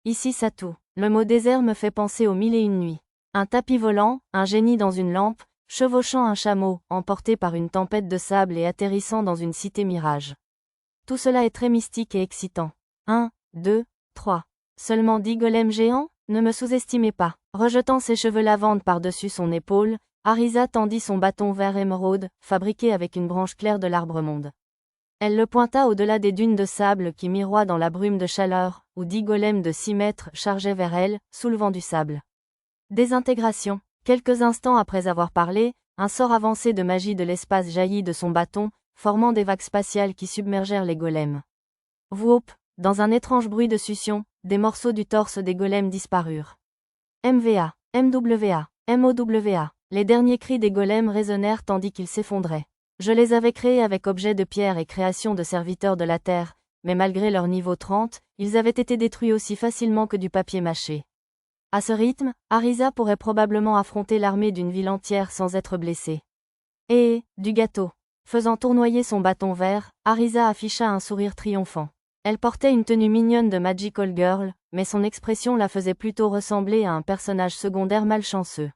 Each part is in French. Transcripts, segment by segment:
Ici Satou. Le mot désert me fait penser aux mille et une nuits. Un tapis volant, un génie dans une lampe, chevauchant un chameau, emporté par une tempête de sable et atterrissant dans une cité mirage. Tout cela est très mystique et excitant. 1, 2, 3. Seulement 10 golems géants? Ne me sous-estimez pas. Rejetant ses cheveux lavande par-dessus son épaule, Arisa tendit son bâton vert émeraude, fabriqué avec une branche claire de l'arbre monde. Elle le pointa au-delà des dunes de sable qui miroient dans la brume de chaleur, où 10 golems de 6 mètres chargeaient vers elle, soulevant du sable. Désintégration. Quelques instants après avoir parlé, un sort avancé de magie de l'espace jaillit de son bâton, formant des vagues spatiales qui submergèrent les golems. Whoop! Dans un étrange bruit de succion, des morceaux du torse des golems disparurent. MVA, MWA, MOWA. Les derniers cris des golems résonnèrent tandis qu'ils s'effondraient. Je les avais créés avec objets de pierre et créations de serviteurs de la terre, mais malgré leur niveau 30, ils avaient été détruits aussi facilement que du papier mâché. À ce rythme, Arisa pourrait probablement affronter l'armée d'une ville entière sans être blessée. Et, du gâteau. Faisant tournoyer son bâton vert, Arisa afficha un sourire triomphant. Elle portait une tenue mignonne de Magical Girl, mais son expression la faisait plutôt ressembler à un personnage secondaire malchanceux.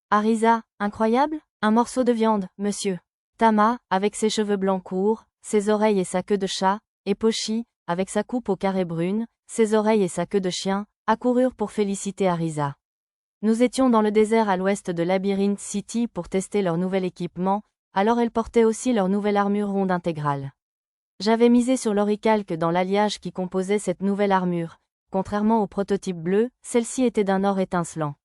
Arisa, incroyable? Un morceau de viande, monsieur. Tama, avec ses cheveux blancs courts, ses oreilles et sa queue de chat, et Pochi, avec sa coupe au carré brune, ses oreilles et sa queue de chien, accoururent pour féliciter Arisa. Nous étions dans le désert à l'ouest de Labyrinth City pour tester leur nouvel équipement, alors elles portaient aussi leur nouvelle armure ronde intégrale. J'avais misé sur l'oricalque dans l'alliage qui composait cette nouvelle armure. Contrairement au prototype bleu, celle-ci était d'un or étincelant.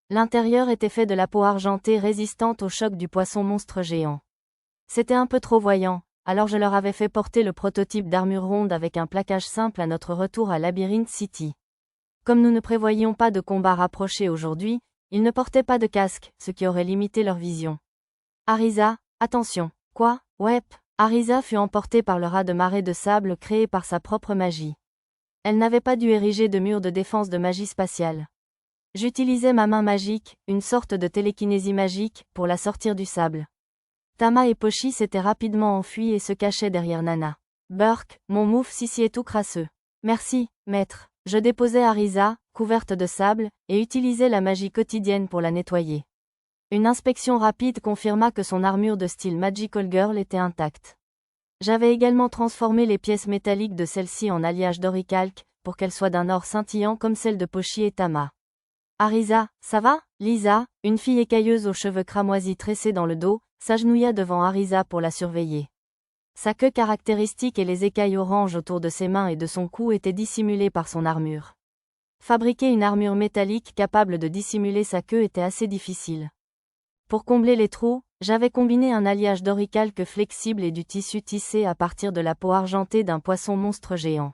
L'intérieur était fait de la peau argentée résistante au choc du poisson monstre géant. C'était un peu trop voyant, alors je leur avais fait porter le prototype d'armure ronde avec un plaquage simple à notre retour à Labyrinth City. Comme nous ne prévoyions pas de combat rapproché aujourd'hui, ils ne portaient pas de casque, ce qui aurait limité leur vision. Arisa, attention. Quoi? Ouais. Arisa fut emportée par le raz de marée de sable créé par sa propre magie. Elle n'avait pas dû ériger de mur de défense de magie spatiale. J'utilisais ma main magique, une sorte de télékinésie magique, pour la sortir du sable. Tama et Pochi s'étaient rapidement enfuis et se cachaient derrière Nana. Burk, mon mouf Sissi est tout crasseux. Merci, maître. Je déposai Arisa, couverte de sable, et utilisai la magie quotidienne pour la nettoyer. Une inspection rapide confirma que son armure de style Magical Girl était intacte. J'avais également transformé les pièces métalliques de celle-ci en alliage d'oricalque, pour qu'elles soient d'un or scintillant comme celles de Pochi et Tama. Arisa, ça va? Lisa, une fille écailleuse aux cheveux cramoisis tressés dans le dos, s'agenouilla devant Arisa pour la surveiller. Sa queue caractéristique et les écailles oranges autour de ses mains et de son cou étaient dissimulées par son armure. Fabriquer une armure métallique capable de dissimuler sa queue était assez difficile. Pour combler les trous, j'avais combiné un alliage d'oricalque flexible et du tissu tissé à partir de la peau argentée d'un poisson monstre géant.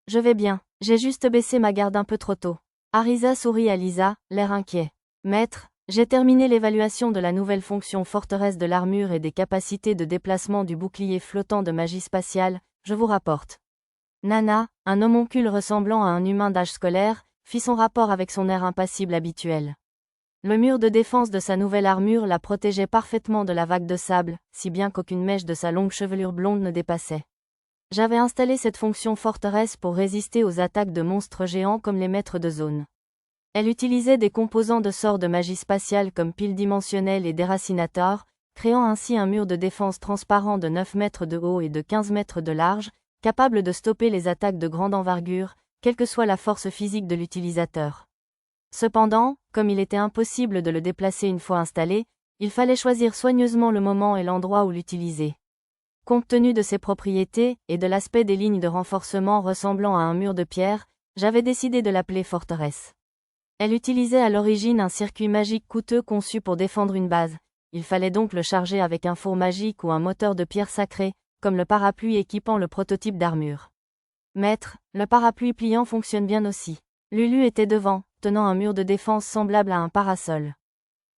Je vais bien, j'ai juste baissé ma garde un peu trop tôt. Arisa sourit à Lisa, l'air inquiet. Maître, j'ai terminé l'évaluation de la nouvelle fonction forteresse de l'armure et des capacités de déplacement du bouclier flottant de magie spatiale, je vous rapporte. Nana, un homoncule ressemblant à un humain d'âge scolaire, fit son rapport avec son air impassible habituel. Le mur de défense de sa nouvelle armure la protégeait parfaitement de la vague de sable, si bien qu'aucune mèche de sa longue chevelure blonde ne dépassait. J'avais installé cette fonction forteresse pour résister aux attaques de monstres géants comme les maîtres de zone. Elle utilisait des composants de sorts de magie spatiale comme piles dimensionnelles et déracinateurs, créant ainsi un mur de défense transparent de 9 mètres de haut et de 15 mètres de large, capable de stopper les attaques de grande envergure, quelle que soit la force physique de l'utilisateur. Cependant, comme il était impossible de le déplacer une fois installé, il fallait choisir soigneusement le moment et l'endroit où l'utiliser. Compte tenu de ses propriétés, et de l'aspect des lignes de renforcement ressemblant à un mur de pierre, j'avais décidé de l'appeler forteresse. Elle utilisait à l'origine un circuit magique coûteux conçu pour défendre une base, il fallait donc le charger avec un four magique ou un moteur de pierre sacrée, comme le parapluie équipant le prototype d'armure. Maître, le parapluie pliant fonctionne bien aussi. Lulu était devant, tenant un mur de défense semblable à un parasol.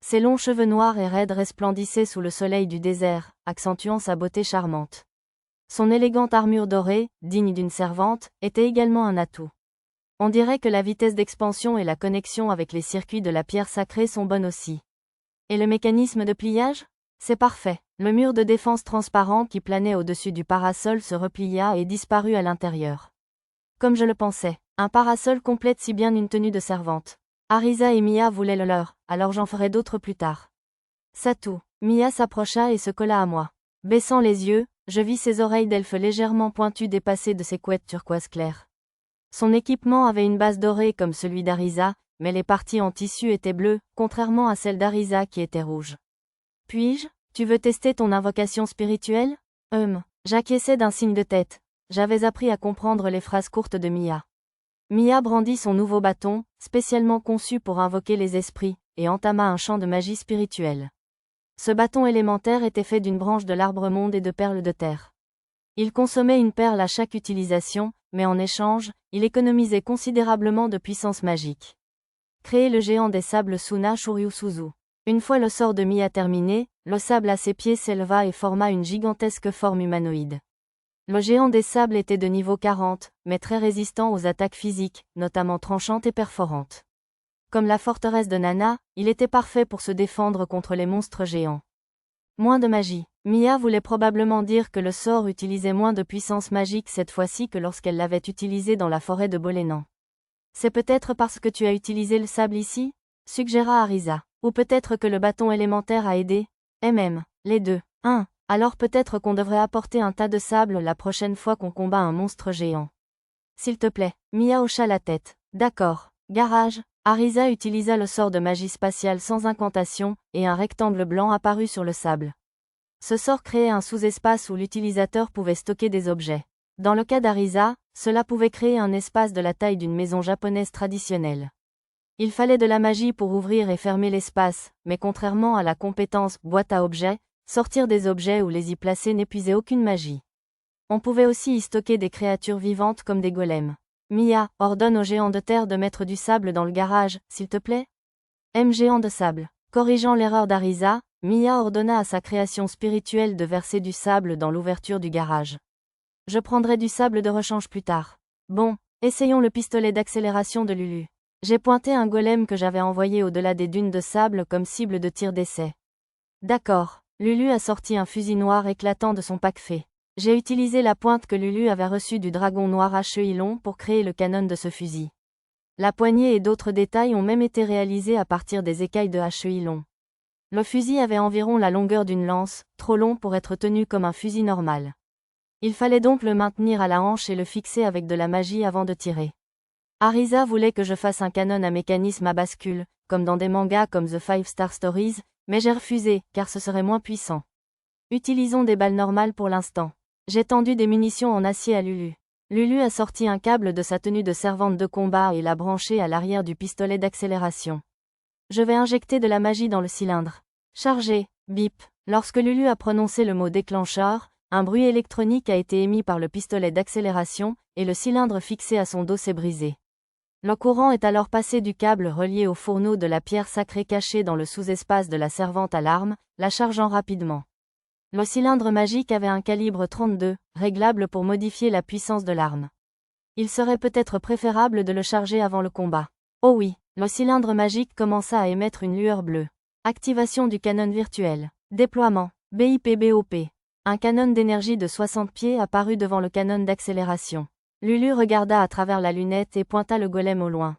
Ses longs cheveux noirs et raides resplendissaient sous le soleil du désert, accentuant sa beauté charmante. Son élégante armure dorée, digne d'une servante, était également un atout. On dirait que la vitesse d'expansion et la connexion avec les circuits de la pierre sacrée sont bonnes aussi. Et le mécanisme de pliage? C'est parfait. Le mur de défense transparent qui planait au-dessus du parasol se replia et disparut à l'intérieur. Comme je le pensais. Un parasol complète si bien une tenue de servante. Arisa et Mia voulaient le leur, alors j'en ferai d'autres plus tard. Satou. Mia s'approcha et se colla à moi. Baissant les yeux, je vis ses oreilles d'elfe légèrement pointues dépasser de ses couettes turquoise clair. Son équipement avait une base dorée comme celui d'Arisa, mais les parties en tissu étaient bleues, contrairement à celle d'Arisa qui était rouge. Puis-je? Tu veux tester ton invocation spirituelle? J'acquiesçai d'un signe de tête. J'avais appris à comprendre les phrases courtes de Mia. Mia brandit son nouveau bâton, spécialement conçu pour invoquer les esprits, et entama un chant de magie spirituelle. Ce bâton élémentaire était fait d'une branche de l'arbre monde et de perles de terre. Il consommait une perle à chaque utilisation, mais en échange, il économisait considérablement de puissance magique. Créer le géant des sables Suna Shuryu-Suzu. Une fois le sort de Mia terminé, le sable à ses pieds s'éleva et forma une gigantesque forme humanoïde. Le géant des sables était de niveau 40, mais très résistant aux attaques physiques, notamment tranchantes et perforantes. Comme la forteresse de Nana, il était parfait pour se défendre contre les monstres géants. Moins de magie. Mia voulait probablement dire que le sort utilisait moins de puissance magique cette fois-ci que lorsqu'elle l'avait utilisé dans la forêt de Bolénan. C'est peut-être parce que tu as utilisé le sable ici? Suggéra Arisa. Ou peut-être que le bâton élémentaire a aidé? Les deux. Alors peut-être qu'on devrait apporter un tas de sable la prochaine fois qu'on combat un monstre géant. S'il te plaît. Mia hocha la tête. D'accord. Garage. Arisa utilisa le sort de magie spatiale sans incantation, et un rectangle blanc apparut sur le sable. Ce sort créait un sous-espace où l'utilisateur pouvait stocker des objets. Dans le cas d'Arisa, cela pouvait créer un espace de la taille d'une maison japonaise traditionnelle. Il fallait de la magie pour ouvrir et fermer l'espace, mais contrairement à la compétence « boîte à objets », sortir des objets ou les y placer n'épuisait aucune magie. On pouvait aussi y stocker des créatures vivantes comme des golems. Mia, ordonne au géant de terre de mettre du sable dans le garage, s'il te plaît. Géant de sable. Corrigeant l'erreur d'Arisa, Mia ordonna à sa création spirituelle de verser du sable dans l'ouverture du garage. Je prendrai du sable de rechange plus tard. Bon, essayons le pistolet d'accélération de Lulu. J'ai pointé un golem que j'avais envoyé au-delà des dunes de sable comme cible de tir d'essai. D'accord. Lulu a sorti un fusil noir éclatant de son pack fait. J'ai utilisé la pointe que Lulu avait reçue du dragon noir HE long pour créer le canon de ce fusil. La poignée et d'autres détails ont même été réalisés à partir des écailles de HE long. Le fusil avait environ la longueur d'une lance, trop long pour être tenu comme un fusil normal. Il fallait donc le maintenir à la hanche et le fixer avec de la magie avant de tirer. Arisa voulait que je fasse un canon à mécanisme à bascule, comme dans des mangas comme The Five Star Stories, mais j'ai refusé, car ce serait moins puissant. Utilisons des balles normales pour l'instant. J'ai tendu des munitions en acier à Lulu. Lulu a sorti un câble de sa tenue de servante de combat et l'a branché à l'arrière du pistolet d'accélération. Je vais injecter de la magie dans le cylindre. Chargé, bip. Lorsque Lulu a prononcé le mot déclencheur, un bruit électronique a été émis par le pistolet d'accélération, et le cylindre fixé à son dos s'est brisé. Le courant est alors passé du câble relié au fourneau de la pierre sacrée cachée dans le sous-espace de la servante à l'arme, la chargeant rapidement. Le cylindre magique avait un calibre 32, réglable pour modifier la puissance de l'arme. Il serait peut-être préférable de le charger avant le combat. Oh oui, le cylindre magique commença à émettre une lueur bleue. Activation du canon virtuel. Déploiement. BIPBOP. Un canon d'énergie de 60 pieds apparut devant le canon d'accélération. Lulu regarda à travers la lunette et pointa le golem au loin.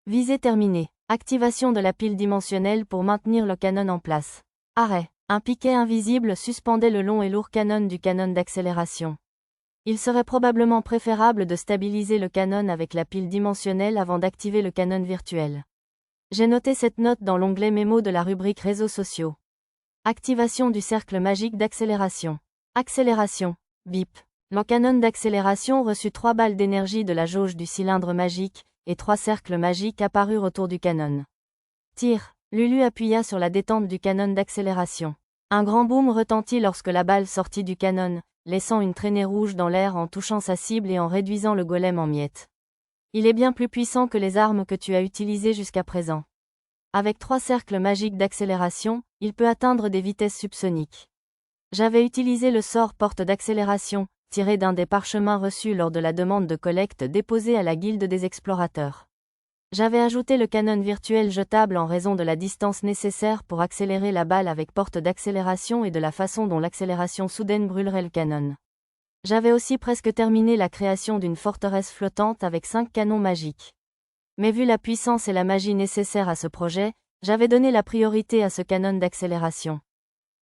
Visée terminée. Activation de la pile dimensionnelle pour maintenir le canon en place. Arrêt. Un piquet invisible suspendait le long et lourd canon du canon d'accélération. Il serait probablement préférable de stabiliser le canon avec la pile dimensionnelle avant d'activer le canon virtuel. J'ai noté cette note dans l'onglet mémo de la rubrique réseaux sociaux. Activation du cercle magique d'accélération. Accélération. Bip. Le canon d'accélération reçut 3 balles d'énergie de la jauge du cylindre magique, et 3 cercles magiques apparurent autour du canon. Tir. Lulu appuya sur la détente du canon d'accélération. Un grand boom retentit lorsque la balle sortit du canon, laissant une traînée rouge dans l'air en touchant sa cible et en réduisant le golem en miettes. Il est bien plus puissant que les armes que tu as utilisées jusqu'à présent. Avec 3 cercles magiques d'accélération, il peut atteindre des vitesses subsoniques. J'avais utilisé le sort porte d'accélération, tiré d'un des parchemins reçus lors de la demande de collecte déposée à la Guilde des Explorateurs. J'avais ajouté le canon virtuel jetable en raison de la distance nécessaire pour accélérer la balle avec porte d'accélération et de la façon dont l'accélération soudaine brûlerait le canon. J'avais aussi presque terminé la création d'une forteresse flottante avec 5 canons magiques. Mais vu la puissance et la magie nécessaires à ce projet, j'avais donné la priorité à ce canon d'accélération.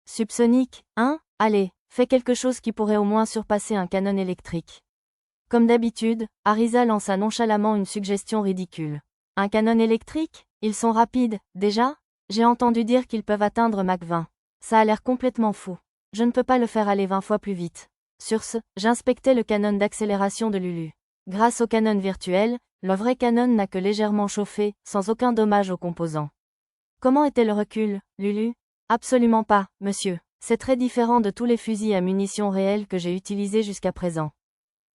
Subsonique, hein? Allez, fais quelque chose qui pourrait au moins surpasser un canon électrique. Comme d'habitude, Arisa lança nonchalamment une suggestion ridicule. Un canon électrique? Ils sont rapides, déjà? J'ai entendu dire qu'ils peuvent atteindre Mach 20. Ça a l'air complètement fou. Je ne peux pas le faire aller 20 fois plus vite. Sur ce, j'inspectais le canon d'accélération de Lulu. Grâce au canon virtuel, le vrai canon n'a que légèrement chauffé, sans aucun dommage aux composants. Comment était le recul, Lulu? Absolument pas, monsieur. C'est très différent de tous les fusils à munitions réelles que j'ai utilisés jusqu'à présent.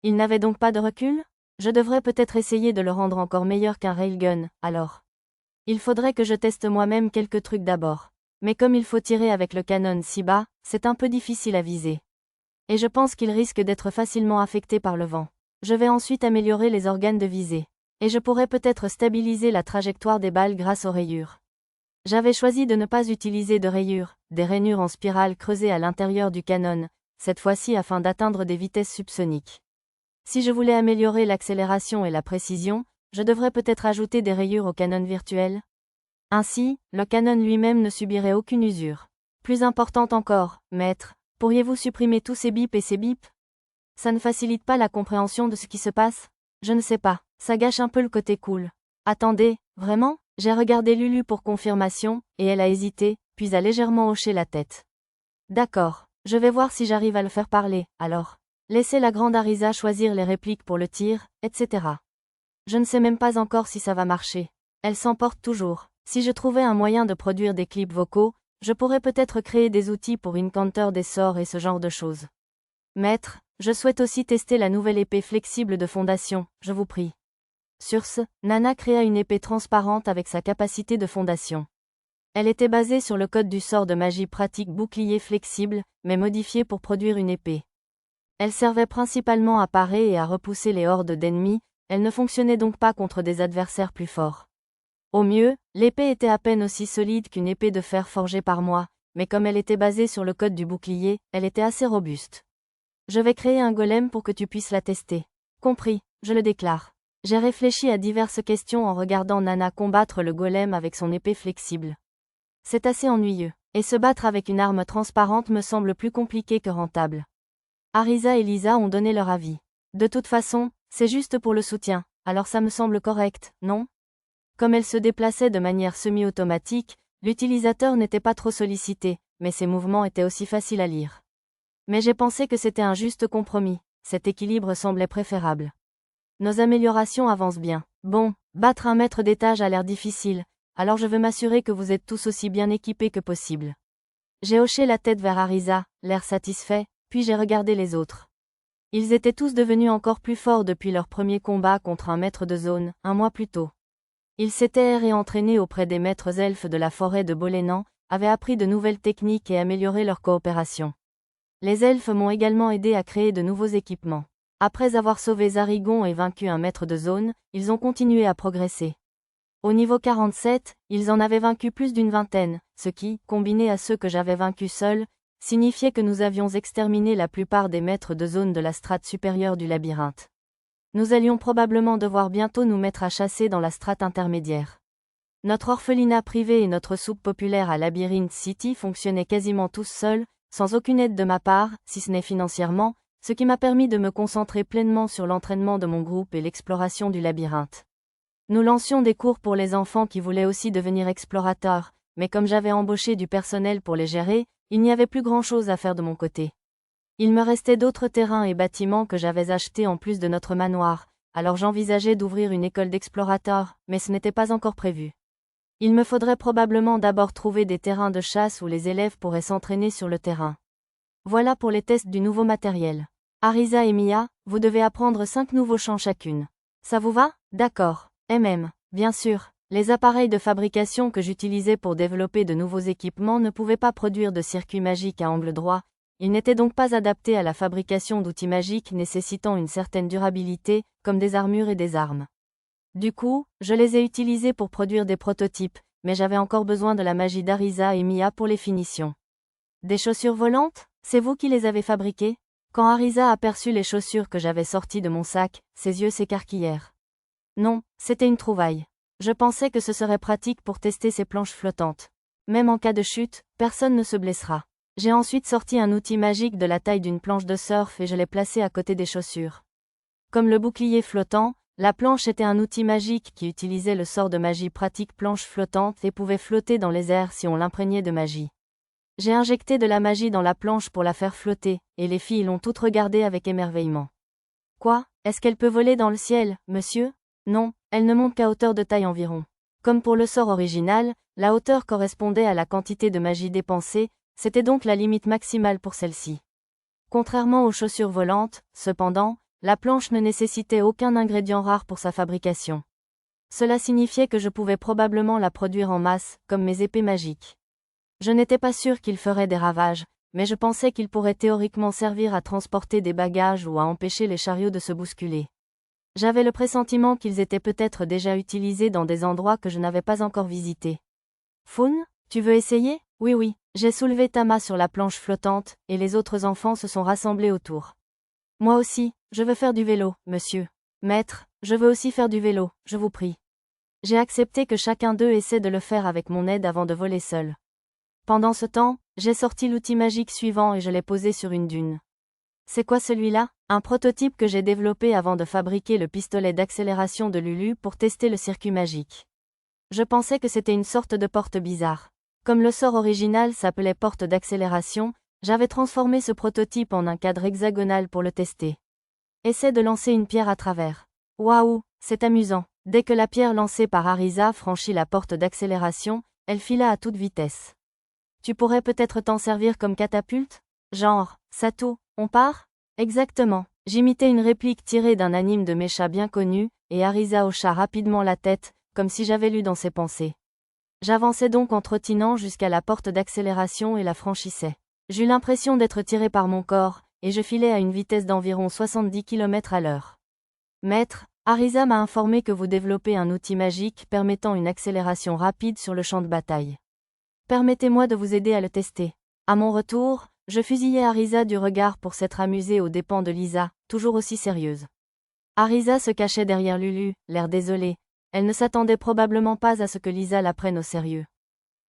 Il n'avait donc pas de recul? Je devrais peut-être essayer de le rendre encore meilleur qu'un railgun, alors. Il faudrait que je teste moi-même quelques trucs d'abord. Mais comme il faut tirer avec le canon si bas, c'est un peu difficile à viser. Et je pense qu'il risque d'être facilement affecté par le vent. Je vais ensuite améliorer les organes de visée. Et je pourrais peut-être stabiliser la trajectoire des balles grâce aux rayures. J'avais choisi de ne pas utiliser de rayures, des rainures en spirale creusées à l'intérieur du canon, cette fois-ci afin d'atteindre des vitesses subsoniques. Si je voulais améliorer l'accélération et la précision, je devrais peut-être ajouter des rayures au canon virtuel. Ainsi, le canon lui-même ne subirait aucune usure. Plus importante encore, maître, pourriez-vous supprimer tous ces bips et ces bips? Ça ne facilite pas la compréhension de ce qui se passe? Je ne sais pas, ça gâche un peu le côté cool. Attendez, vraiment? J'ai regardé Lulu pour confirmation, et elle a hésité, puis a légèrement hoché la tête. D'accord, je vais voir si j'arrive à le faire parler, alors. Laissez la grande Arisa choisir les répliques pour le tir, etc. Je ne sais même pas encore si ça va marcher. Elle s'emporte toujours. Si je trouvais un moyen de produire des clips vocaux, je pourrais peut-être créer des outils pour Incanter des sorts et ce genre de choses. Maître, je souhaite aussi tester la nouvelle épée flexible de fondation, je vous prie. Sur ce, Nana créa une épée transparente avec sa capacité de fondation. Elle était basée sur le code du sort de magie pratique bouclier flexible, mais modifié pour produire une épée. Elle servait principalement à parer et à repousser les hordes d'ennemis, elle ne fonctionnait donc pas contre des adversaires plus forts. Au mieux, l'épée était à peine aussi solide qu'une épée de fer forgée par moi, mais comme elle était basée sur le code du bouclier, elle était assez robuste. Je vais créer un golem pour que tu puisses la tester. Compris, je le déclare. J'ai réfléchi à diverses questions en regardant Nana combattre le golem avec son épée flexible. C'est assez ennuyeux, et se battre avec une arme transparente me semble plus compliqué que rentable. Arisa et Lisa ont donné leur avis. De toute façon, c'est juste pour le soutien, alors ça me semble correct, non? Comme elle se déplaçait de manière semi-automatique, l'utilisateur n'était pas trop sollicité, mais ses mouvements étaient aussi faciles à lire. Mais j'ai pensé que c'était un juste compromis, cet équilibre semblait préférable. Nos améliorations avancent bien. Bon, battre un maître d'étage a l'air difficile, alors je veux m'assurer que vous êtes tous aussi bien équipés que possible. J'ai hoché la tête vers Arisa, l'air satisfait, puis j'ai regardé les autres. Ils étaient tous devenus encore plus forts depuis leur premier combat contre un maître de zone, un mois plus tôt. Ils s'étaient réentraînés auprès des maîtres elfes de la forêt de Bolénan, avaient appris de nouvelles techniques et amélioré leur coopération. Les elfes m'ont également aidé à créer de nouveaux équipements. Après avoir sauvé Zarigon et vaincu un maître de zone, ils ont continué à progresser. Au niveau 47, ils en avaient vaincu plus d'une vingtaine, ce qui, combiné à ceux que j'avais vaincus seuls, signifiait que nous avions exterminé la plupart des maîtres de zone de la strate supérieure du labyrinthe. Nous allions probablement devoir bientôt nous mettre à chasser dans la strate intermédiaire. Notre orphelinat privé et notre soupe populaire à Labyrinth City fonctionnaient quasiment tous seuls, sans aucune aide de ma part, si ce n'est financièrement, ce qui m'a permis de me concentrer pleinement sur l'entraînement de mon groupe et l'exploration du labyrinthe. Nous lancions des cours pour les enfants qui voulaient aussi devenir explorateurs, mais comme j'avais embauché du personnel pour les gérer, il n'y avait plus grand-chose à faire de mon côté. Il me restait d'autres terrains et bâtiments que j'avais achetés en plus de notre manoir, alors j'envisageais d'ouvrir une école d'explorateurs, mais ce n'était pas encore prévu. Il me faudrait probablement d'abord trouver des terrains de chasse où les élèves pourraient s'entraîner sur le terrain. Voilà pour les tests du nouveau matériel. Arisa et Mia, vous devez apprendre 5 nouveaux chants chacune. Ça vous va? D'accord. Bien sûr, les appareils de fabrication que j'utilisais pour développer de nouveaux équipements ne pouvaient pas produire de circuits magiques à angle droit, ils n'étaient donc pas adaptés à la fabrication d'outils magiques nécessitant une certaine durabilité, comme des armures et des armes. Du coup, je les ai utilisés pour produire des prototypes, mais j'avais encore besoin de la magie d'Arisa et Mia pour les finitions. Des chaussures volantes? C'est vous qui les avez fabriquées? Quand Arisa aperçut les chaussures que j'avais sorties de mon sac, ses yeux s'écarquillèrent. Non, c'était une trouvaille. Je pensais que ce serait pratique pour tester ces planches flottantes. Même en cas de chute, personne ne se blessera. J'ai ensuite sorti un outil magique de la taille d'une planche de surf et je l'ai placé à côté des chaussures. Comme le bouclier flottant, la planche était un outil magique qui utilisait le sort de magie pratique planche flottante et pouvait flotter dans les airs si on l'imprégnait de magie. J'ai injecté de la magie dans la planche pour la faire flotter, et les filles l'ont toutes regardée avec émerveillement. Quoi, est-ce qu'elle peut voler dans le ciel, monsieur? Non, elle ne monte qu'à hauteur de taille environ. Comme pour le sort original, la hauteur correspondait à la quantité de magie dépensée, c'était donc la limite maximale pour celle-ci. Contrairement aux chaussures volantes, cependant, la planche ne nécessitait aucun ingrédient rare pour sa fabrication. Cela signifiait que je pouvais probablement la produire en masse, comme mes épées magiques. Je n'étais pas sûr qu'il ferait des ravages, mais je pensais qu'il pourrait théoriquement servir à transporter des bagages ou à empêcher les chariots de se bousculer. J'avais le pressentiment qu'ils étaient peut-être déjà utilisés dans des endroits que je n'avais pas encore visités. Foon, tu veux essayer? Oui, j'ai soulevé Tama sur la planche flottante, et les autres enfants se sont rassemblés autour. Moi aussi, je veux faire du vélo, monsieur. Maître, je veux aussi faire du vélo, je vous prie. J'ai accepté que chacun d'eux essaie de le faire avec mon aide avant de voler seul. Pendant ce temps, j'ai sorti l'outil magique suivant et je l'ai posé sur une dune. C'est quoi celui-là? Un prototype que j'ai développé avant de fabriquer le pistolet d'accélération de Lulu pour tester le circuit magique. Je pensais que c'était une sorte de porte bizarre. Comme le sort original s'appelait porte d'accélération, j'avais transformé ce prototype en un cadre hexagonal pour le tester. Essaie de lancer une pierre à travers. Waouh, c'est amusant. Dès que la pierre lancée par Arisa franchit la porte d'accélération, elle fila à toute vitesse. Tu pourrais peut-être t'en servir comme catapulte? Genre, Sato, on part? Exactement. J'imitais une réplique tirée d'un anime de mecha bien connu, et Arisa hocha rapidement la tête, comme si j'avais lu dans ses pensées. J'avançais donc en trottinant jusqu'à la porte d'accélération et la franchissais. J'eus l'impression d'être tiré par mon corps, et je filais à une vitesse d'environ 70 km à l'heure. Maître, Arisa m'a informé que vous développez un outil magique permettant une accélération rapide sur le champ de bataille. Permettez-moi de vous aider à le tester. À mon retour, je fusillai Arisa du regard pour s'être amusée aux dépens de Lisa, toujours aussi sérieuse. Arisa se cachait derrière Lulu, l'air désolé. Elle ne s'attendait probablement pas à ce que Lisa la prenne au sérieux.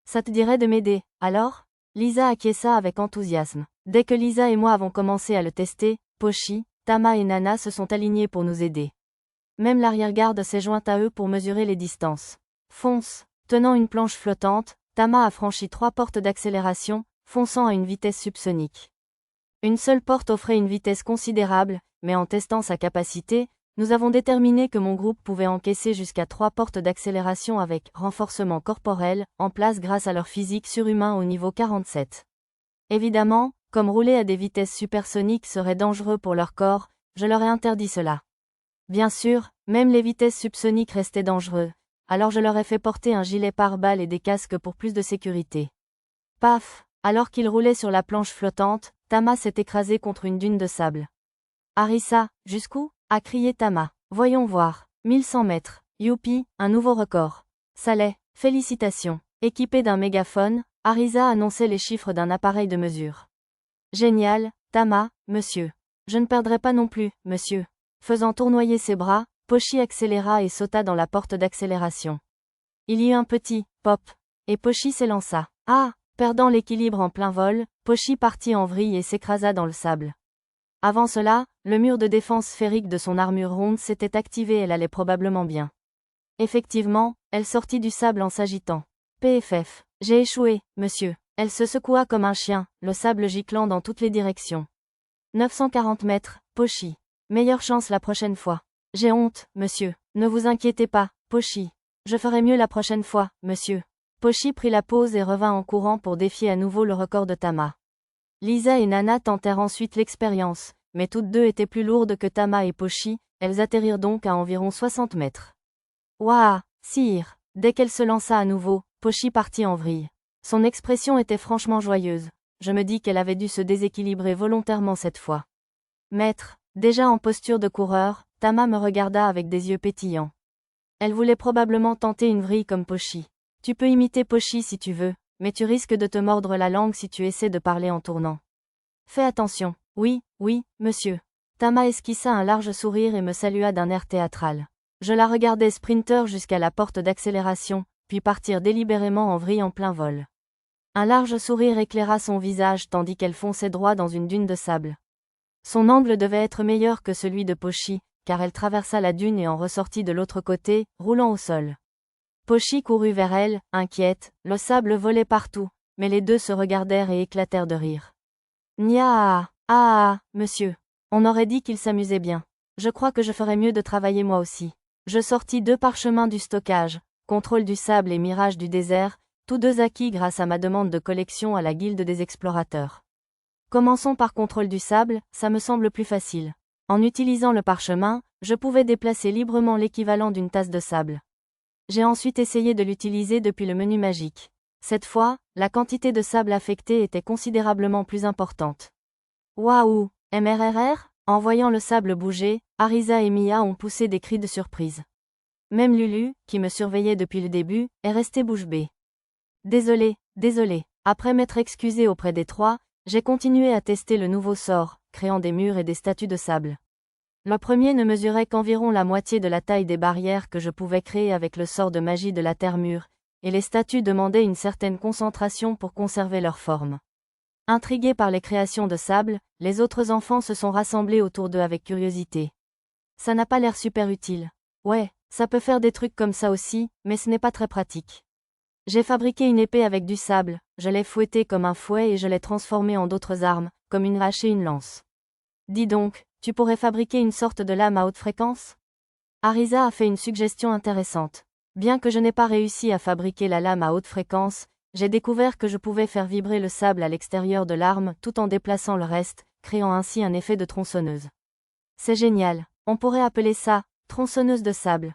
Ça te dirait de m'aider, alors? Lisa acquiesça avec enthousiasme. Dès que Lisa et moi avons commencé à le tester, Pochi, Tama et Nana se sont alignés pour nous aider. Même l'arrière-garde s'est jointe à eux pour mesurer les distances. Fonce. Tenant une planche flottante, Tama a franchi 3 portes d'accélération, fonçant à une vitesse subsonique. Une seule porte offrait une vitesse considérable, mais en testant sa capacité, nous avons déterminé que mon groupe pouvait encaisser jusqu'à 3 portes d'accélération avec renforcement corporel, en place grâce à leur physique surhumain au niveau 47. Évidemment, comme rouler à des vitesses supersoniques serait dangereux pour leur corps, je leur ai interdit cela. Bien sûr, même les vitesses subsoniques restaient dangereuses, alors je leur ai fait porter un gilet pare-balles et des casques pour plus de sécurité. Paf! Alors qu'ils roulaient sur la planche flottante, Tama s'est écrasé contre une dune de sable. Arisa, jusqu'où? A crié Tama. Voyons voir. 1100 mètres. Youpi, un nouveau record. Saleh, félicitations. Équipé d'un mégaphone, Arisa annonçait les chiffres d'un appareil de mesure. Génial, Tama, monsieur. Je ne perdrai pas non plus, monsieur. Faisant tournoyer ses bras, Pochi accéléra et sauta dans la porte d'accélération. Il y eut un petit pop, et Pochi s'élança. Ah! Perdant l'équilibre en plein vol, Pochi partit en vrille et s'écrasa dans le sable. Avant cela, le mur de défense sphérique de son armure ronde s'était activé et elle allait probablement bien. Effectivement, elle sortit du sable en s'agitant. PFF. J'ai échoué, monsieur. Elle se secoua comme un chien, le sable giclant dans toutes les directions. 940 mètres, Pochi. Meilleure chance la prochaine fois. J'ai honte, monsieur. Ne vous inquiétez pas, Pochi. Je ferai mieux la prochaine fois, monsieur. Pochi prit la pause et revint en courant pour défier à nouveau le record de Tama. Lisa et Nana tentèrent ensuite l'expérience, mais toutes deux étaient plus lourdes que Tama et Pochi, elles atterrirent donc à environ 60 mètres. Ouah, sire! Dès qu'elle se lança à nouveau, Pochi partit en vrille. Son expression était franchement joyeuse. Je me dis qu'elle avait dû se déséquilibrer volontairement cette fois. Maître, déjà en posture de coureur, Tama me regarda avec des yeux pétillants. Elle voulait probablement tenter une vrille comme Pochi. Tu peux imiter Pochi si tu veux, mais tu risques de te mordre la langue si tu essaies de parler en tournant. Fais attention. Oui, Oui, monsieur. Tama esquissa un large sourire et me salua d'un air théâtral. Je la regardais sprinter jusqu'à la porte d'accélération, puis partir délibérément en vrille en plein vol. Un large sourire éclaira son visage tandis qu'elle fonçait droit dans une dune de sable. Son angle devait être meilleur que celui de Pochi, car elle traversa la dune et en ressortit de l'autre côté, roulant au sol. Pochi courut vers elle, inquiète, le sable volait partout, mais les deux se regardèrent et éclatèrent de rire. Nya monsieur. On aurait dit qu'il s'amusait bien. Je crois que je ferais mieux de travailler moi aussi. Je sortis 2 parchemins du stockage, Contrôle du sable et Mirage du désert, tous 2 acquis grâce à ma demande de collection à la Guilde des explorateurs. Commençons par Contrôle du sable, ça me semble plus facile. En utilisant le parchemin, je pouvais déplacer librement l'équivalent d'une tasse de sable. J'ai ensuite essayé de l'utiliser depuis le menu magique. Cette fois, la quantité de sable affectée était considérablement plus importante. Waouh, MRRR? En voyant le sable bouger, Arisa et Mia ont poussé des cris de surprise. Même Lulu, qui me surveillait depuis le début, est restée bouche bée. Désolé. Après m'être excusé auprès des 3, j'ai continué à tester le nouveau sort, créant des murs et des statues de sable. Le premier ne mesurait qu'environ la moitié de la taille des barrières que je pouvais créer avec le sort de magie de la terre-mur, et les statues demandaient une certaine concentration pour conserver leur forme. Intrigués par les créations de sable, les autres enfants se sont rassemblés autour d'eux avec curiosité. Ça n'a pas l'air super utile. Ouais, ça peut faire des trucs comme ça aussi, mais ce n'est pas très pratique. J'ai fabriqué une épée avec du sable, je l'ai fouettée comme un fouet et je l'ai transformée en d'autres armes, comme une hache et une lance. Dis donc, tu pourrais fabriquer une sorte de lame à haute fréquence? Arisa a fait une suggestion intéressante. Bien que je n'ai pas réussi à fabriquer la lame à haute fréquence, j'ai découvert que je pouvais faire vibrer le sable à l'extérieur de l'arme tout en déplaçant le reste, créant ainsi un effet de tronçonneuse. C'est génial, on pourrait appeler ça tronçonneuse de sable.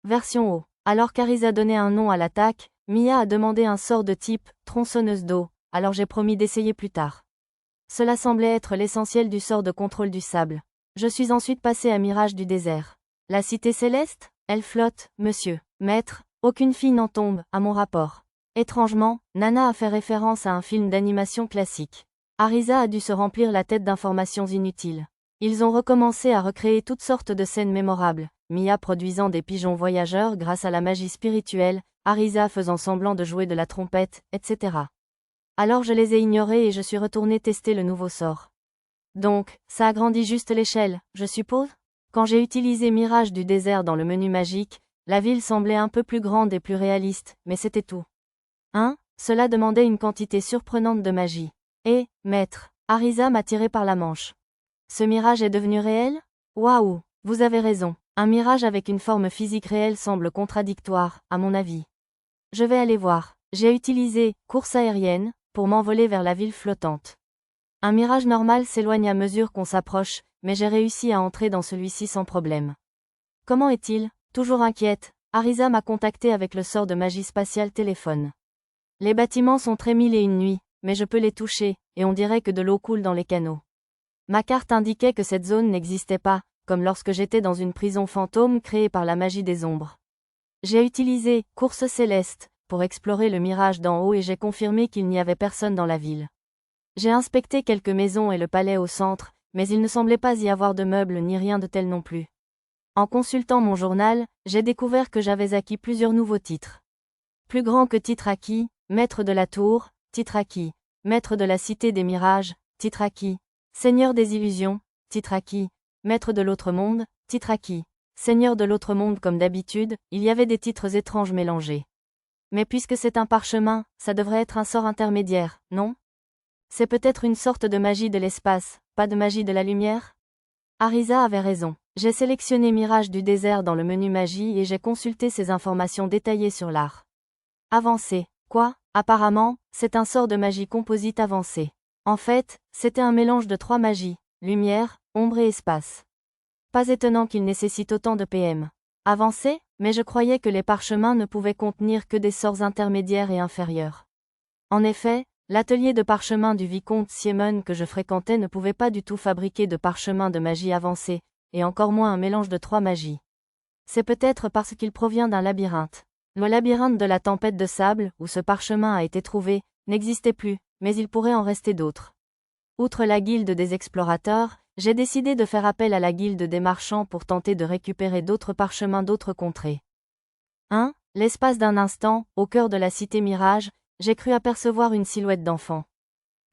Version eau. Alors qu'Arisa donnait un nom à l'attaque, Mia a demandé un sort de type tronçonneuse d'eau, alors j'ai promis d'essayer plus tard. Cela semblait être l'essentiel du sort de contrôle du sable. Je suis ensuite passé à Mirage du désert. La cité céleste? Elle flotte, monsieur. Maître, aucune fille n'en tombe, à mon rapport. Étrangement, Nana a fait référence à un film d'animation classique. Arisa a dû se remplir la tête d'informations inutiles. Ils ont recommencé à recréer toutes sortes de scènes mémorables, Mia produisant des pigeons voyageurs grâce à la magie spirituelle, Arisa faisant semblant de jouer de la trompette, etc. Alors je les ai ignorés et je suis retourné tester le nouveau sort. Donc, ça agrandit juste l'échelle, je suppose? Quand j'ai utilisé Mirage du désert dans le menu magique, la ville semblait un peu plus grande et plus réaliste, mais c'était tout. Cela demandait une quantité surprenante de magie. Et, maître, Arisa m'a tiré par la manche. Ce mirage est devenu réel? Waouh, vous avez raison. Un mirage avec une forme physique réelle semble contradictoire, à mon avis. Je vais aller voir. J'ai utilisé course aérienne pour m'envoler vers la ville flottante. Un mirage normal s'éloigne à mesure qu'on s'approche, mais j'ai réussi à entrer dans celui-ci sans problème. Comment est-il? Toujours inquiète, Arisa m'a contacté avec le sort de magie spatiale téléphone. Les bâtiments sont très mille et une nuits, mais je peux les toucher, et on dirait que de l'eau coule dans les canaux. Ma carte indiquait que cette zone n'existait pas, comme lorsque j'étais dans une prison fantôme créée par la magie des ombres. J'ai utilisé course céleste pour explorer le mirage d'en haut et j'ai confirmé qu'il n'y avait personne dans la ville. J'ai inspecté quelques maisons et le palais au centre, mais il ne semblait pas y avoir de meubles ni rien de tel non plus. En consultant mon journal, j'ai découvert que j'avais acquis plusieurs nouveaux titres. Plus grand que titre acquis, maître de la tour, titre acquis, maître de la cité des mirages, titre acquis, seigneur des illusions, titre acquis, maître de l'autre monde, titre acquis, seigneur de l'autre monde comme d'habitude, il y avait des titres étranges mélangés. Mais puisque c'est un parchemin, ça devrait être un sort intermédiaire, non? C'est peut-être une sorte de magie de l'espace, pas de magie de la lumière? Arisa avait raison. J'ai sélectionné Mirage du désert dans le menu magie et j'ai consulté ces informations détaillées sur l'art. Avancé. Quoi? Apparemment, c'est un sort de magie composite avancé. En fait, c'était un mélange de 3 magies, lumière, ombre et espace. Pas étonnant qu'il nécessite autant de PM. Avancé? Mais je croyais que les parchemins ne pouvaient contenir que des sorts intermédiaires et inférieurs. En effet, l'atelier de parchemin du vicomte Siemon que je fréquentais ne pouvait pas du tout fabriquer de parchemin de magie avancé, et encore moins un mélange de 3 magies. C'est peut-être parce qu'il provient d'un labyrinthe. Le labyrinthe de la tempête de sable, où ce parchemin a été trouvé, n'existait plus, mais il pourrait en rester d'autres. Outre la guilde des explorateurs, j'ai décidé de faire appel à la guilde des marchands pour tenter de récupérer d'autres parchemins d'autres contrées. L'espace d'un instant, au cœur de la cité Mirage, j'ai cru apercevoir une silhouette d'enfant.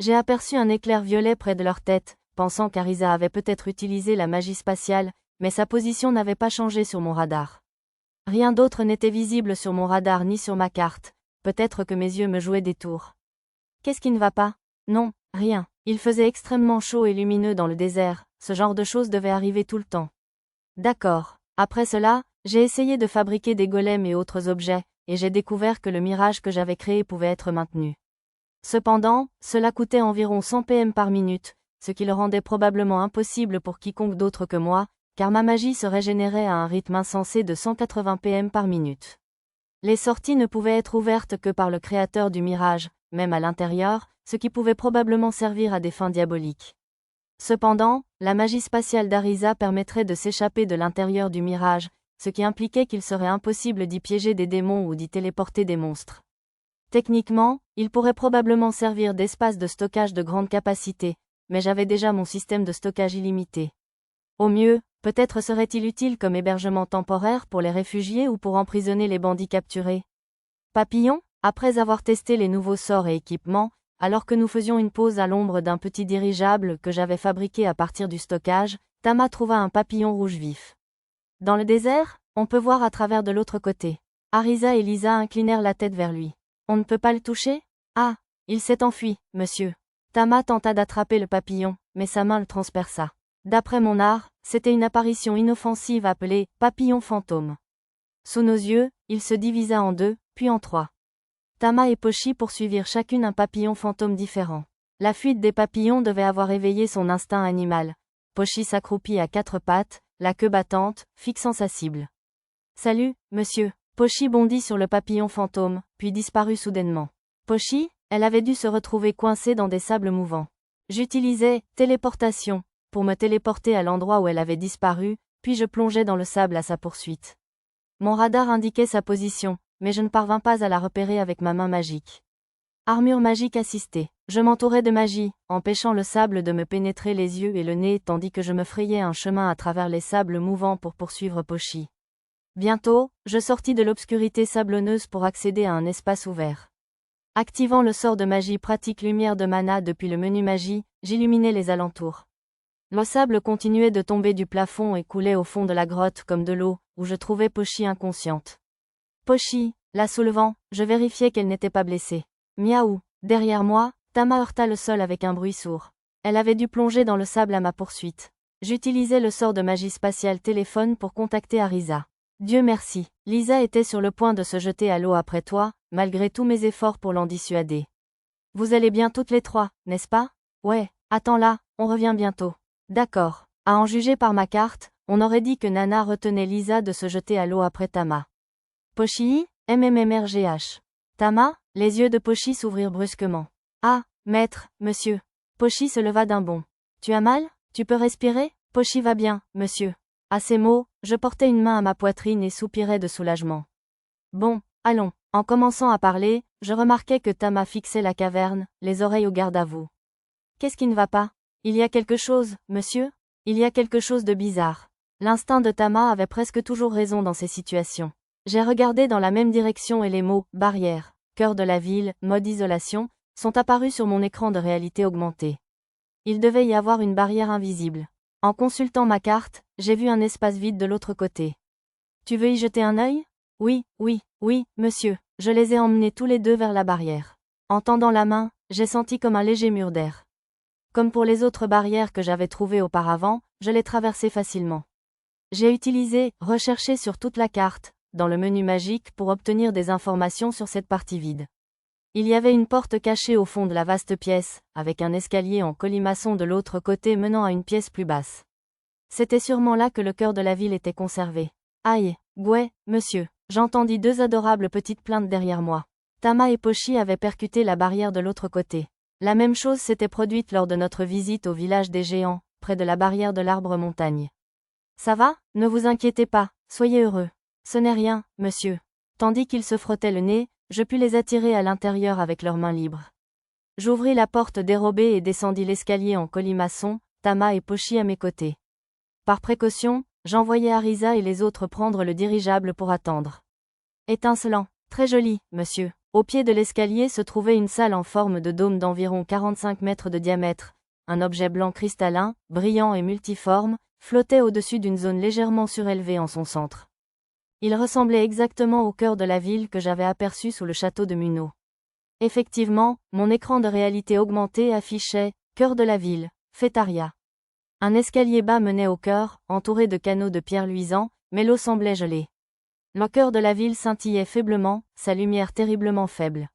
J'ai aperçu un éclair violet près de leur tête, pensant qu'Arisa avait peut-être utilisé la magie spatiale, mais sa position n'avait pas changé sur mon radar. Rien d'autre n'était visible sur mon radar ni sur ma carte, peut-être que mes yeux me jouaient des tours. Qu'est-ce qui ne va pas? Non, rien. Il faisait extrêmement chaud et lumineux dans le désert, ce genre de choses devait arriver tout le temps. D'accord. Après cela, j'ai essayé de fabriquer des golems et autres objets, et j'ai découvert que le mirage que j'avais créé pouvait être maintenu. Cependant, cela coûtait environ 100 PM par minute, ce qui le rendait probablement impossible pour quiconque d'autre que moi, car ma magie se régénérait à un rythme insensé de 180 PM par minute. Les sorties ne pouvaient être ouvertes que par le créateur du mirage, même à l'intérieur, ce qui pouvait probablement servir à des fins diaboliques. Cependant, la magie spatiale d'Arisa permettrait de s'échapper de l'intérieur du mirage, ce qui impliquait qu'il serait impossible d'y piéger des démons ou d'y téléporter des monstres. Techniquement, il pourrait probablement servir d'espace de stockage de grande capacité, mais j'avais déjà mon système de stockage illimité. Au mieux, peut-être serait-il utile comme hébergement temporaire pour les réfugiés ou pour emprisonner les bandits capturés. Papillon, après avoir testé les nouveaux sorts et équipements, alors que nous faisions une pause à l'ombre d'un petit dirigeable que j'avais fabriqué à partir du stockage, Tama trouva un papillon rouge vif. Dans le désert, on peut voir à travers de l'autre côté. Arisa et Lisa inclinèrent la tête vers lui. On ne peut pas le toucher? Ah, il s'est enfui, monsieur. Tama tenta d'attraper le papillon, mais sa main le transperça. D'après mon art, c'était une apparition inoffensive appelée papillon fantôme. Sous nos yeux, il se divisa en deux, puis en trois. Tama et Pochi poursuivirent chacune un papillon fantôme différent. La fuite des papillons devait avoir éveillé son instinct animal. Pochi s'accroupit à quatre pattes, la queue battante, fixant sa cible. Salut, monsieur. Pochi bondit sur le papillon fantôme, puis disparut soudainement. Pochi, elle avait dû se retrouver coincée dans des sables mouvants. J'utilisais téléportation pour me téléporter à l'endroit où elle avait disparu, puis je plongeais dans le sable à sa poursuite. Mon radar indiquait sa position, mais je ne parvins pas à la repérer avec ma main magique. Armure magique assistée. Je m'entourais de magie, empêchant le sable de me pénétrer les yeux et le nez tandis que je me frayais un chemin à travers les sables mouvants pour poursuivre Pochi. Bientôt, je sortis de l'obscurité sablonneuse pour accéder à un espace ouvert. Activant le sort de magie pratique lumière de mana depuis le menu magie, j'illuminais les alentours. Le sable continuait de tomber du plafond et coulait au fond de la grotte comme de l'eau, où je trouvais Pochi inconsciente. Pochi, la soulevant, je vérifiais qu'elle n'était pas blessée. Miaou, derrière moi, Tama heurta le sol avec un bruit sourd. Elle avait dû plonger dans le sable à ma poursuite. J'utilisais le sort de magie spatiale téléphone pour contacter Arisa. Dieu merci, Lisa était sur le point de se jeter à l'eau après toi, malgré tous mes efforts pour l'en dissuader. Vous allez bien toutes les trois, n'est-ce pas? Ouais, attends là, on revient bientôt. D'accord. À en juger par ma carte, on aurait dit que Nana retenait Lisa de se jeter à l'eau après Tama. Pochi, MMMRGH. Tama, les yeux de Pochi s'ouvrirent brusquement. Ah, maître, monsieur. Pochi se leva d'un bond. Tu as mal? Tu peux respirer? Pochi va bien, monsieur. À ces mots, je portais une main à ma poitrine et soupirais de soulagement. Bon, allons. En commençant à parler, je remarquai que Tama fixait la caverne, les oreilles au garde à vous. Qu'est-ce qui ne va pas? Il y a quelque chose, monsieur? Il y a quelque chose de bizarre. L'instinct de Tama avait presque toujours raison dans ces situations. J'ai regardé dans la même direction et les mots « barrière »,« cœur de la ville »,« mode isolation » sont apparus sur mon écran de réalité augmentée. Il devait y avoir une barrière invisible. En consultant ma carte, j'ai vu un espace vide de l'autre côté. Tu veux y jeter un œil? Oui, monsieur. Je les ai emmenés tous les deux vers la barrière. En tendant la main, j'ai senti comme un léger mur d'air. Comme pour les autres barrières que j'avais trouvées auparavant, je les traversais facilement. J'ai utilisé « Rechercher sur toute la carte » dans le menu magique pour obtenir des informations sur cette partie vide. Il y avait une porte cachée au fond de la vaste pièce, avec un escalier en colimaçon de l'autre côté menant à une pièce plus basse. C'était sûrement là que le cœur de la ville était conservé. Aïe, Gouet, monsieur, j'entendis deux adorables petites plaintes derrière moi. Tama et Pochi avaient percuté la barrière de l'autre côté. La même chose s'était produite lors de notre visite au village des géants, près de la barrière de l'arbre montagne. Ça va? Ne vous inquiétez pas, soyez heureux. Ce n'est rien, monsieur. Tandis qu'ils se frottaient le nez, je pus les attirer à l'intérieur avec leurs mains libres. J'ouvris la porte dérobée et descendis l'escalier en colimaçon, Tama et Pochi à mes côtés. Par précaution, j'envoyai Arisa et les autres prendre le dirigeable pour attendre. Étincelant. Très joli, monsieur. Au pied de l'escalier se trouvait une salle en forme de dôme d'environ 45 mètres de diamètre. Un objet blanc cristallin, brillant et multiforme, flottait au-dessus d'une zone légèrement surélevée en son centre. Il ressemblait exactement au cœur de la ville que j'avais aperçu sous le château de Munno. Effectivement, mon écran de réalité augmentée affichait « Cœur de la ville, Fétaria ». Un escalier bas menait au cœur, entouré de canaux de pierre luisants, mais l'eau semblait gelée. Le cœur de la ville scintillait faiblement, sa lumière terriblement faible.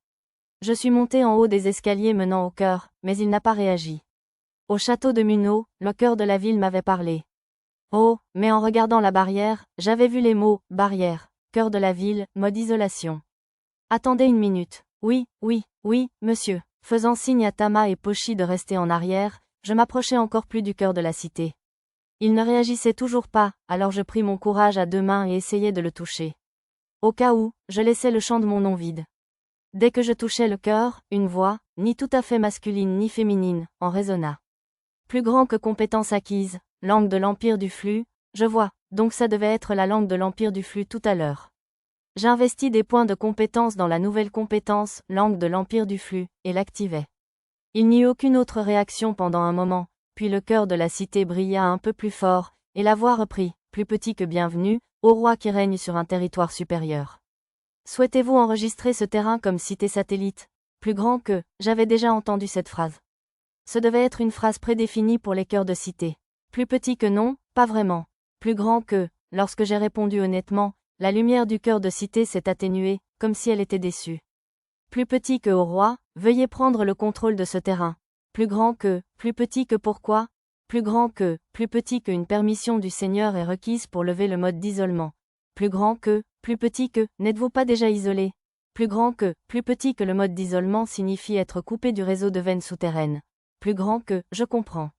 Je suis monté en haut des escaliers menant au cœur, mais il n'a pas réagi. Au château de Munno, le cœur de la ville m'avait parlé. Oh, mais en regardant la barrière, j'avais vu les mots « barrière »,« cœur de la ville »,« mode isolation ». Attendez une minute. Oui, monsieur. Faisant signe à Tama et Pochi de rester en arrière, je m'approchai encore plus du cœur de la cité. Il ne réagissait toujours pas, alors je pris mon courage à deux mains et essayai de le toucher. Au cas où, je laissais le champ de mon nom vide. Dès que je touchais le cœur, une voix, ni tout à fait masculine ni féminine, en résonna. Plus grand que compétence acquise, langue de l'Empire du Flux, je vois, donc ça devait être la langue de l'Empire du Flux tout à l'heure. J'investis des points de compétence dans la nouvelle compétence, langue de l'Empire du Flux, et l'activai. Il n'y eut aucune autre réaction pendant un moment, puis le cœur de la cité brilla un peu plus fort, et la voix reprit, plus petit que bienvenu, au roi qui règne sur un territoire supérieur. Souhaitez-vous enregistrer ce terrain comme cité satellite, plus grand que, j'avais déjà entendu cette phrase. Ce devait être une phrase prédéfinie pour les cœurs de cité. Plus petit que non, pas vraiment. Plus grand que, lorsque j'ai répondu honnêtement, la lumière du cœur de cité s'est atténuée, comme si elle était déçue. Plus petit que au roi, veuillez prendre le contrôle de ce terrain. Plus petit que pourquoi? Plus petit que une permission du Seigneur est requise pour lever le mode d'isolement. Plus petit que, n'êtes-vous pas déjà isolé? Plus petit que le mode d'isolement signifie être coupé du réseau de veines souterraines. Plus grand que, je comprends.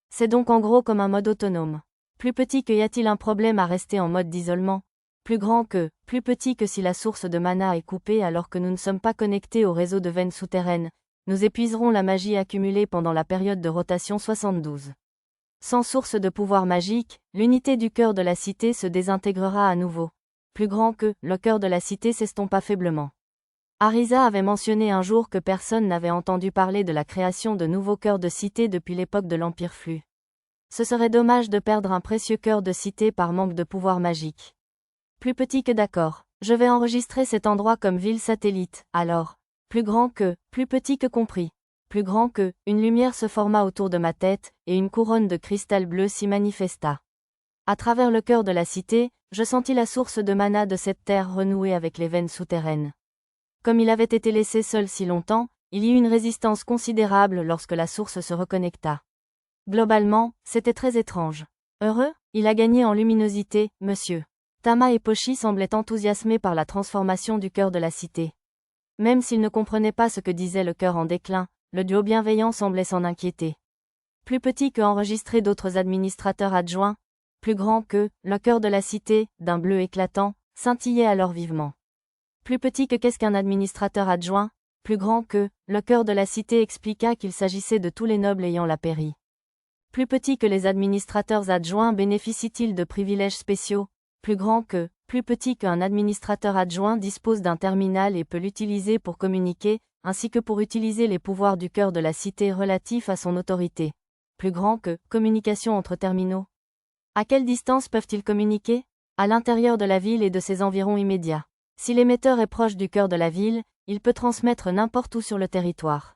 C'est donc en gros comme un mode autonome. Plus petit que y a-t-il un problème à rester en mode d'isolement? Plus petit que si la source de mana est coupée alors que nous ne sommes pas connectés au réseau de veines souterraines, nous épuiserons la magie accumulée pendant la période de rotation 72. Sans source de pouvoir magique, l'unité du cœur de la cité se désintégrera à nouveau. Plus grand que, le cœur de la cité s'estompa faiblement. Arisa avait mentionné un jour que personne n'avait entendu parler de la création de nouveaux cœurs de cité depuis l'époque de l'Empire Flux. Ce serait dommage de perdre un précieux cœur de cité par manque de pouvoir magique. Plus petit que d'accord. Je vais enregistrer cet endroit comme ville satellite, alors. Plus petit que compris. Plus grand que, une lumière se forma autour de ma tête, et une couronne de cristal bleu s'y manifesta. À travers le cœur de la cité, je sentis la source de mana de cette terre renouer avec les veines souterraines. Comme il avait été laissé seul si longtemps, il y eut une résistance considérable lorsque la source se reconnecta. Globalement, c'était très étrange. Heureux, il a gagné en luminosité, monsieur. Tama et Pochi semblaient enthousiasmés par la transformation du cœur de la cité. Même s'ils ne comprenaient pas ce que disait le cœur en déclin, le duo bienveillant semblait s'en inquiéter. Plus petit que enregistrer d'autres administrateurs adjoints, plus grand que, le cœur de la cité, d'un bleu éclatant, scintillait alors vivement. Plus petit que qu'est-ce qu'un administrateur adjoint, plus grand que, le cœur de la cité expliqua qu'il s'agissait de tous les nobles ayant la pairie. Plus petit que les administrateurs adjoints bénéficient-ils de privilèges spéciaux, plus petit qu'un administrateur adjoint dispose d'un terminal et peut l'utiliser pour communiquer, ainsi que pour utiliser les pouvoirs du cœur de la cité relatifs à son autorité. Plus grand que, communication entre terminaux. À quelle distance peuvent-ils communiquer? À l'intérieur de la ville et de ses environs immédiats. Si l'émetteur est proche du cœur de la ville, il peut transmettre n'importe où sur le territoire.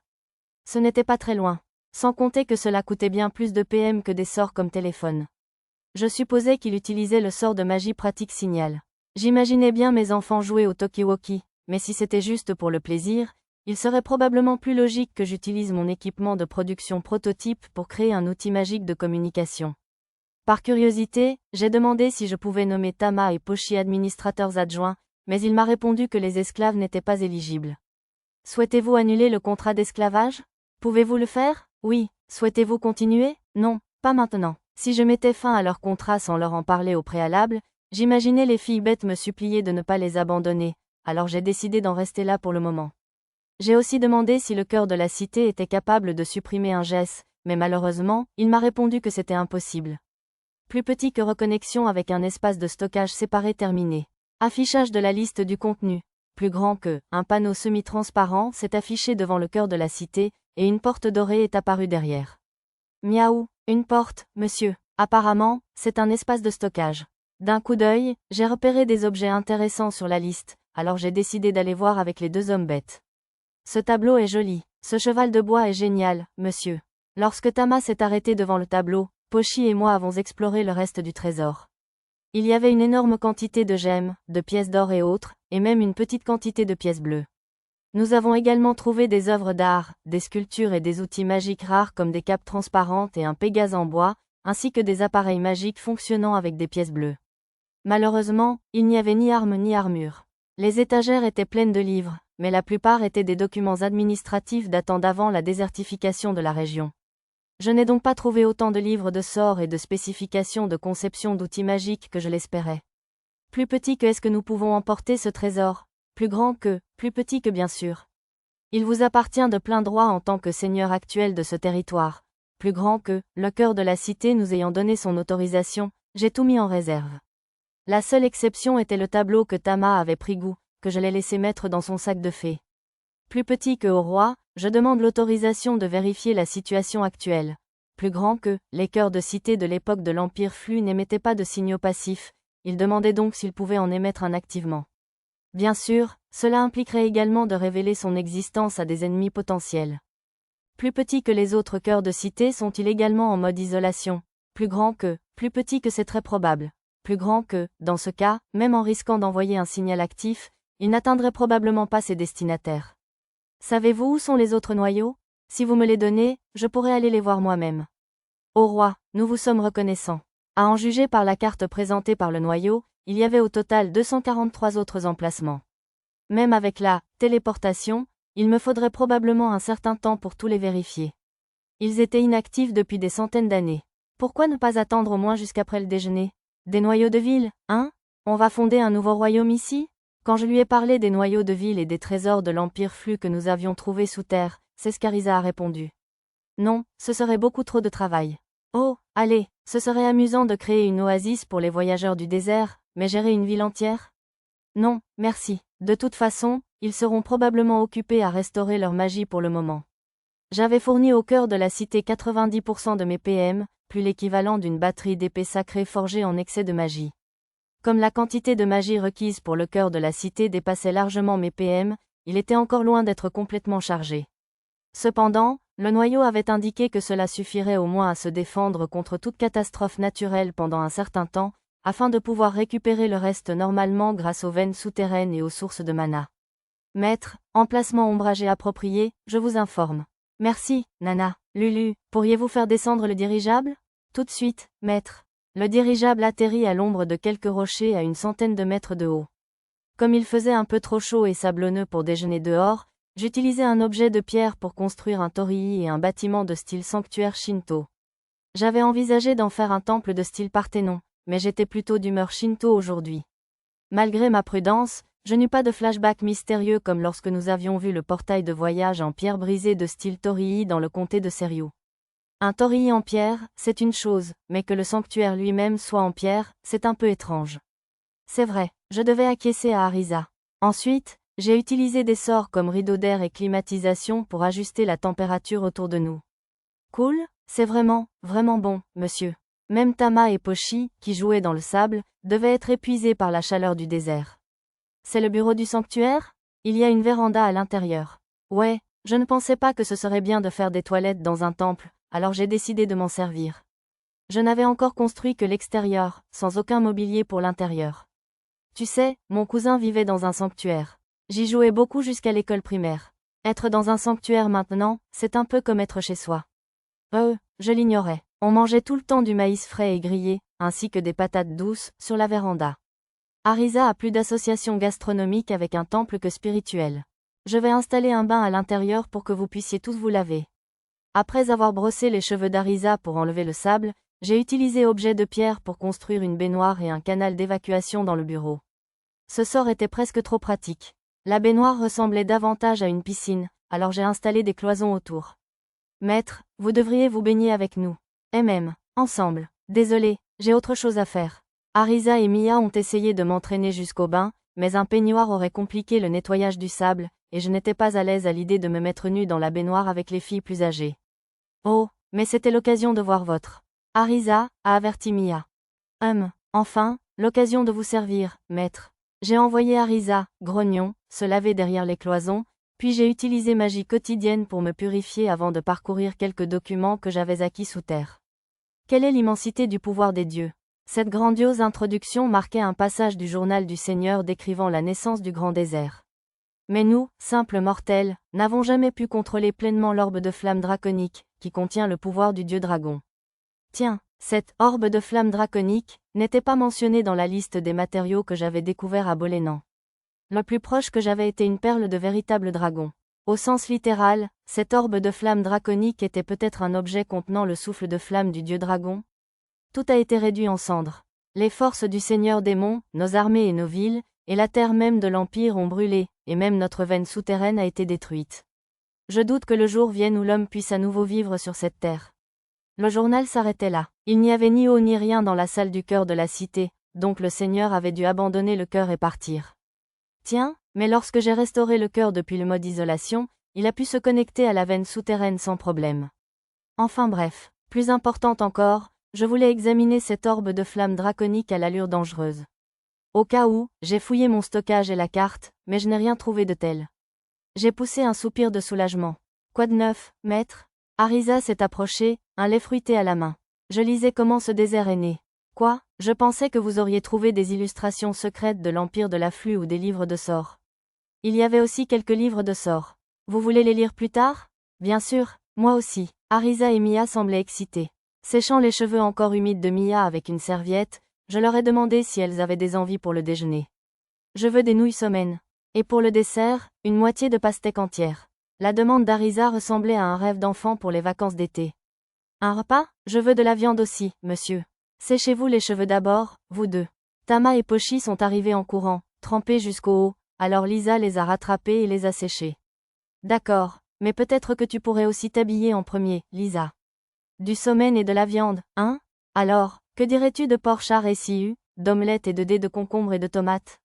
Ce n'était pas très loin. Sans compter que cela coûtait bien plus de PM que des sorts comme téléphone. Je supposais qu'il utilisait le sort de magie pratique signal. J'imaginais bien mes enfants jouer au Tokiwoki, mais si c'était juste pour le plaisir, il serait probablement plus logique que j'utilise mon équipement de production prototype pour créer un outil magique de communication. Par curiosité, j'ai demandé si je pouvais nommer Tama et Pochi administrateurs adjoints, mais il m'a répondu que les esclaves n'étaient pas éligibles. Souhaitez-vous annuler le contrat d'esclavage? Pouvez-vous le faire? Oui. Souhaitez-vous continuer? Non, pas maintenant. Si je mettais fin à leur contrat sans leur en parler au préalable, j'imaginais les filles bêtes me supplier de ne pas les abandonner, alors j'ai décidé d'en rester là pour le moment. J'ai aussi demandé si le cœur de la cité était capable de supprimer un geste, mais malheureusement, il m'a répondu que c'était impossible. Plus petit que reconnexion avec un espace de stockage séparé terminé. Affichage de la liste du contenu. Plus grand que, un panneau semi-transparent s'est affiché devant le cœur de la cité, et une porte dorée est apparue derrière. Miaou, une porte, monsieur. Apparemment, c'est un espace de stockage. D'un coup d'œil, j'ai repéré des objets intéressants sur la liste, alors j'ai décidé d'aller voir avec les deux hommes bêtes. Ce tableau est joli. Ce cheval de bois est génial, monsieur. Lorsque Tama s'est arrêté devant le tableau, Pochi et moi avons exploré le reste du trésor. Il y avait une énorme quantité de gemmes, de pièces d'or et autres, et même une petite quantité de pièces bleues. Nous avons également trouvé des œuvres d'art, des sculptures et des outils magiques rares comme des capes transparentes et un pégase en bois, ainsi que des appareils magiques fonctionnant avec des pièces bleues. Malheureusement, il n'y avait ni armes ni armure. Les étagères étaient pleines de livres, mais la plupart étaient des documents administratifs datant d'avant la désertification de la région. Je n'ai donc pas trouvé autant de livres de sorts et de spécifications de conception d'outils magiques que je l'espérais. Plus petit que est-ce que nous pouvons emporter ce trésor? Plus grand que, plus petit que bien sûr. Il vous appartient de plein droit en tant que seigneur actuel de ce territoire. Plus grand que, le cœur de la cité nous ayant donné son autorisation, j'ai tout mis en réserve. La seule exception était le tableau que Tama avait pris goût, que je l'ai laissé mettre dans son sac de fée. Plus petit que au roi, je demande l'autorisation de vérifier la situation actuelle. Plus grand que, les cœurs de cité de l'époque de l'Empire Flux n'émettaient pas de signaux passifs, il demandait donc s'il pouvait en émettre un activement. Bien sûr, cela impliquerait également de révéler son existence à des ennemis potentiels. Plus petits que les autres cœurs de cité sont-ils également en mode isolation. Plus grand que, plus petit que c'est très probable. Plus grand que, dans ce cas, même en risquant d'envoyer un signal actif, il n'atteindrait probablement pas ses destinataires. Savez-vous où sont les autres noyaux? Si vous me les donnez, je pourrais aller les voir moi-même. Ô roi, nous vous sommes reconnaissants. À en juger par la carte présentée par le noyau, il y avait au total 243 autres emplacements. Même avec la téléportation, il me faudrait probablement un certain temps pour tous les vérifier. Ils étaient inactifs depuis des centaines d'années. Pourquoi ne pas attendre au moins jusqu'après le déjeuner? Des noyaux de ville, hein? On va fonder un nouveau royaume ici? Quand je lui ai parlé des noyaux de ville et des trésors de l'Empire Flux que nous avions trouvés sous terre, c'est ce qu'Arisa a répondu. Non, ce serait beaucoup trop de travail. Oh, allez, ce serait amusant de créer une oasis pour les voyageurs du désert, mais gérer une ville entière? Non, merci. De toute façon, ils seront probablement occupés à restaurer leur magie pour le moment. J'avais fourni au cœur de la cité 90% de mes PM, plus l'équivalent d'une batterie d'épée sacrée forgée en excès de magie. Comme la quantité de magie requise pour le cœur de la cité dépassait largement mes PM, il était encore loin d'être complètement chargé. Cependant, le noyau avait indiqué que cela suffirait au moins à se défendre contre toute catastrophe naturelle pendant un certain temps, afin de pouvoir récupérer le reste normalement grâce aux veines souterraines et aux sources de mana. Maître, emplacement ombragé approprié, je vous informe. Merci, Nana. Lulu, pourriez-vous faire descendre le dirigeable? Tout de suite, maître. Le dirigeable atterrit à l'ombre de quelques rochers à une centaine de mètres de haut. Comme il faisait un peu trop chaud et sablonneux pour déjeuner dehors, j'utilisais un objet de pierre pour construire un torii et un bâtiment de style sanctuaire Shinto. J'avais envisagé d'en faire un temple de style Parthénon, mais j'étais plutôt d'humeur Shinto aujourd'hui. Malgré ma prudence, je n'eus pas de flashback mystérieux comme lorsque nous avions vu le portail de voyage en pierre brisée de style torii dans le comté de Seiryu. Un torii en pierre, c'est une chose, mais que le sanctuaire lui-même soit en pierre, c'est un peu étrange. C'est vrai, je devais acquiescer à Arisa. Ensuite, j'ai utilisé des sorts comme rideau d'air et climatisation pour ajuster la température autour de nous. Cool, c'est vraiment bon, monsieur. Même Tama et Pochi, qui jouaient dans le sable, devaient être épuisés par la chaleur du désert. C'est le bureau du sanctuaire? Il y a une véranda à l'intérieur. Ouais, je ne pensais pas que ce serait bien de faire des toilettes dans un temple, alors j'ai décidé de m'en servir. Je n'avais encore construit que l'extérieur, sans aucun mobilier pour l'intérieur. Tu sais, mon cousin vivait dans un sanctuaire. J'y jouais beaucoup jusqu'à l'école primaire. Être dans un sanctuaire maintenant, c'est un peu comme être chez soi. Je l'ignorais. On mangeait tout le temps du maïs frais et grillé, ainsi que des patates douces, sur la véranda. Arisa a plus d'association gastronomique avec un temple que spirituel. Je vais installer un bain à l'intérieur pour que vous puissiez tous vous laver. Après avoir brossé les cheveux d'Arisa pour enlever le sable, j'ai utilisé objet de pierre pour construire une baignoire et un canal d'évacuation dans le bureau. Ce sort était presque trop pratique. La baignoire ressemblait davantage à une piscine, alors j'ai installé des cloisons autour. Maître, vous devriez vous baigner avec nous. Et même, ensemble. Désolé, j'ai autre chose à faire. Arisa et Mia ont essayé de m'entraîner jusqu'au bain, mais un peignoir aurait compliqué le nettoyage du sable, et je n'étais pas à l'aise à l'idée de me mettre nue dans la baignoire avec les filles plus âgées. Oh, mais c'était l'occasion de voir votre. Arisa, a averti Mia. Enfin, l'occasion de vous servir, maître. J'ai envoyé Arisa, grognon, se laver derrière les cloisons, puis j'ai utilisé magie quotidienne pour me purifier avant de parcourir quelques documents que j'avais acquis sous terre. Quelle est l'immensité du pouvoir des dieux? Cette grandiose introduction marquait un passage du journal du Seigneur décrivant la naissance du grand désert. Mais nous, simples mortels, n'avons jamais pu contrôler pleinement l'orbe de flamme draconique, qui contient le pouvoir du dieu dragon. Tiens, cette « orbe de flamme draconique » n'était pas mentionnée dans la liste des matériaux que j'avais découverts à Bolénan. Le plus proche que j'avais été une perle de véritable dragon. Au sens littéral, cette orbe de flamme draconique était peut-être un objet contenant le souffle de flamme du dieu dragon. Tout a été réduit en cendres. Les forces du Seigneur démon, nos armées et nos villes, et la terre même de l'Empire ont brûlé, et même notre veine souterraine a été détruite. Je doute que le jour vienne où l'homme puisse à nouveau vivre sur cette terre. Le journal s'arrêtait là. Il n'y avait ni eau ni rien dans la salle du cœur de la cité, donc le Seigneur avait dû abandonner le cœur et partir. Tiens, mais lorsque j'ai restauré le cœur depuis le mode isolation, il a pu se connecter à la veine souterraine sans problème. Enfin bref, plus importante encore, je voulais examiner cette orbe de flamme draconique à l'allure dangereuse. Au cas où, j'ai fouillé mon stockage et la carte, mais je n'ai rien trouvé de tel. J'ai poussé un soupir de soulagement. Quoi de neuf, maître? Arisa s'est approchée, un lait fruité à la main. Je lisais comment ce désert est né. Quoi? Je pensais que vous auriez trouvé des illustrations secrètes de l'Empire de l'afflux ou des livres de sorts. Il y avait aussi quelques livres de sorts. Vous voulez les lire plus tard? Bien sûr, moi aussi. Arisa et Mia semblaient excitées. Séchant les cheveux encore humides de Mia avec une serviette, je leur ai demandé si elles avaient des envies pour le déjeuner. Je veux des nouilles sommenes. Et pour le dessert, une moitié de pastèque entière. La demande d'Arisa ressemblait à un rêve d'enfant pour les vacances d'été. Un repas? Je veux de la viande aussi, monsieur. Séchez-vous les cheveux d'abord, vous deux. Tama et Pochi sont arrivés en courant, trempés jusqu'au haut, alors Lisa les a rattrapés et les a séchés. D'accord, mais peut-être que tu pourrais aussi t'habiller en premier, Lisa. Du somen et de la viande, hein? Alors, que dirais-tu de porc char et sciu, d'omelette et de dés de concombre et de tomates?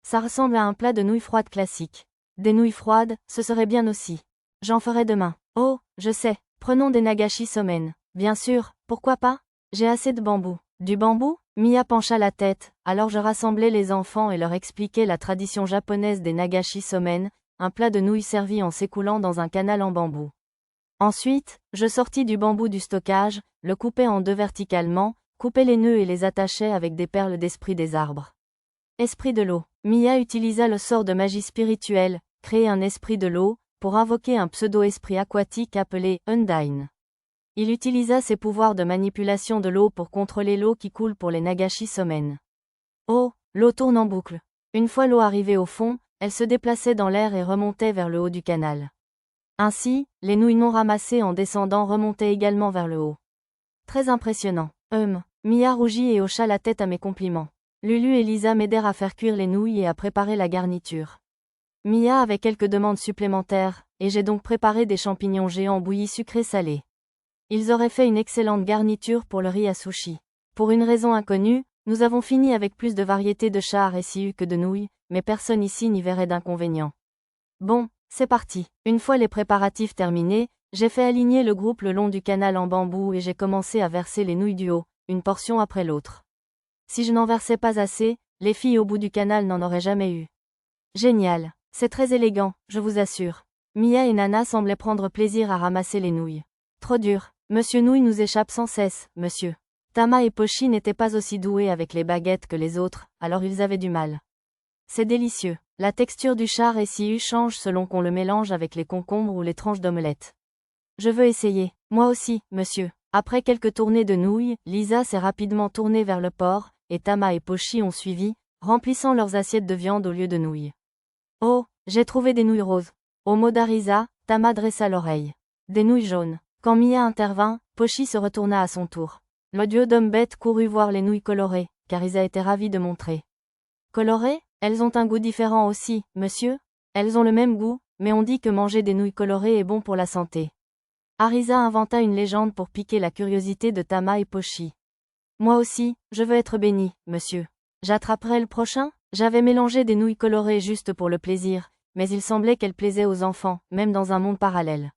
Ça ressemble à un plat de nouilles froides classique. Des nouilles froides, ce serait bien aussi. J'en ferai demain. Oh, je sais, prenons des nagashi somen. Bien sûr, pourquoi pas? J'ai assez de bambou. Du bambou? Mia pencha la tête, alors je rassemblai les enfants et leur expliquai la tradition japonaise des nagashi somen, un plat de nouilles servi en s'écoulant dans un canal en bambou. Ensuite, je sortis du bambou du stockage, le coupai en deux verticalement, coupai les nœuds et les attachai avec des perles d'esprit des arbres. Esprit de l'eau. Mia utilisa le sort de magie spirituelle, créer un esprit de l'eau, pour invoquer un pseudo-esprit aquatique appelé Undyne. Il utilisa ses pouvoirs de manipulation de l'eau pour contrôler l'eau qui coule pour les nagashi somen. Oh, l'eau tourne en boucle. Une fois l'eau arrivée au fond, elle se déplaçait dans l'air et remontait vers le haut du canal. Ainsi, les nouilles non ramassées en descendant remontaient également vers le haut. Très impressionnant. Mia rougit et hocha la tête à mes compliments. Lulu et Lisa m'aidèrent à faire cuire les nouilles et à préparer la garniture. Mia avait quelques demandes supplémentaires, et j'ai donc préparé des champignons géants bouillis sucrés-salés. Ils auraient fait une excellente garniture pour le riz à sushi. Pour une raison inconnue, nous avons fini avec plus de variétés de char et sciu que de nouilles, mais personne ici n'y verrait d'inconvénient. Bon, c'est parti. Une fois les préparatifs terminés, j'ai fait aligner le groupe le long du canal en bambou et j'ai commencé à verser les nouilles du haut, une portion après l'autre. Si je n'en versais pas assez, les filles au bout du canal n'en auraient jamais eu. Génial. C'est très élégant, je vous assure. Mia et Nana semblaient prendre plaisir à ramasser les nouilles. Trop dur. Monsieur Nouille nous échappe sans cesse, monsieur. Tama et Pochi n'étaient pas aussi doués avec les baguettes que les autres, alors ils avaient du mal. C'est délicieux. La texture du char et sciu change selon qu'on le mélange avec les concombres ou les tranches d'omelette. Je veux essayer. Moi aussi, monsieur. Après quelques tournées de nouilles, Lisa s'est rapidement tournée vers le porc, et Tama et Pochi ont suivi, remplissant leurs assiettes de viande au lieu de nouilles. Oh, j'ai trouvé des nouilles roses. Au mot d'Arisa, Tama dressa l'oreille. Des nouilles jaunes. Quand Mia intervint, Pochi se retourna à son tour. L'odieux d'homme bête courut voir les nouilles colorées, car Isa était ravie de montrer. Colorées? Elles ont un goût différent aussi, monsieur? Elles ont le même goût, mais on dit que manger des nouilles colorées est bon pour la santé. Arisa inventa une légende pour piquer la curiosité de Tama et Pochi. Moi aussi, je veux être bénie, monsieur. J'attraperai le prochain? J'avais mélangé des nouilles colorées juste pour le plaisir, mais il semblait qu'elles plaisaient aux enfants, même dans un monde parallèle.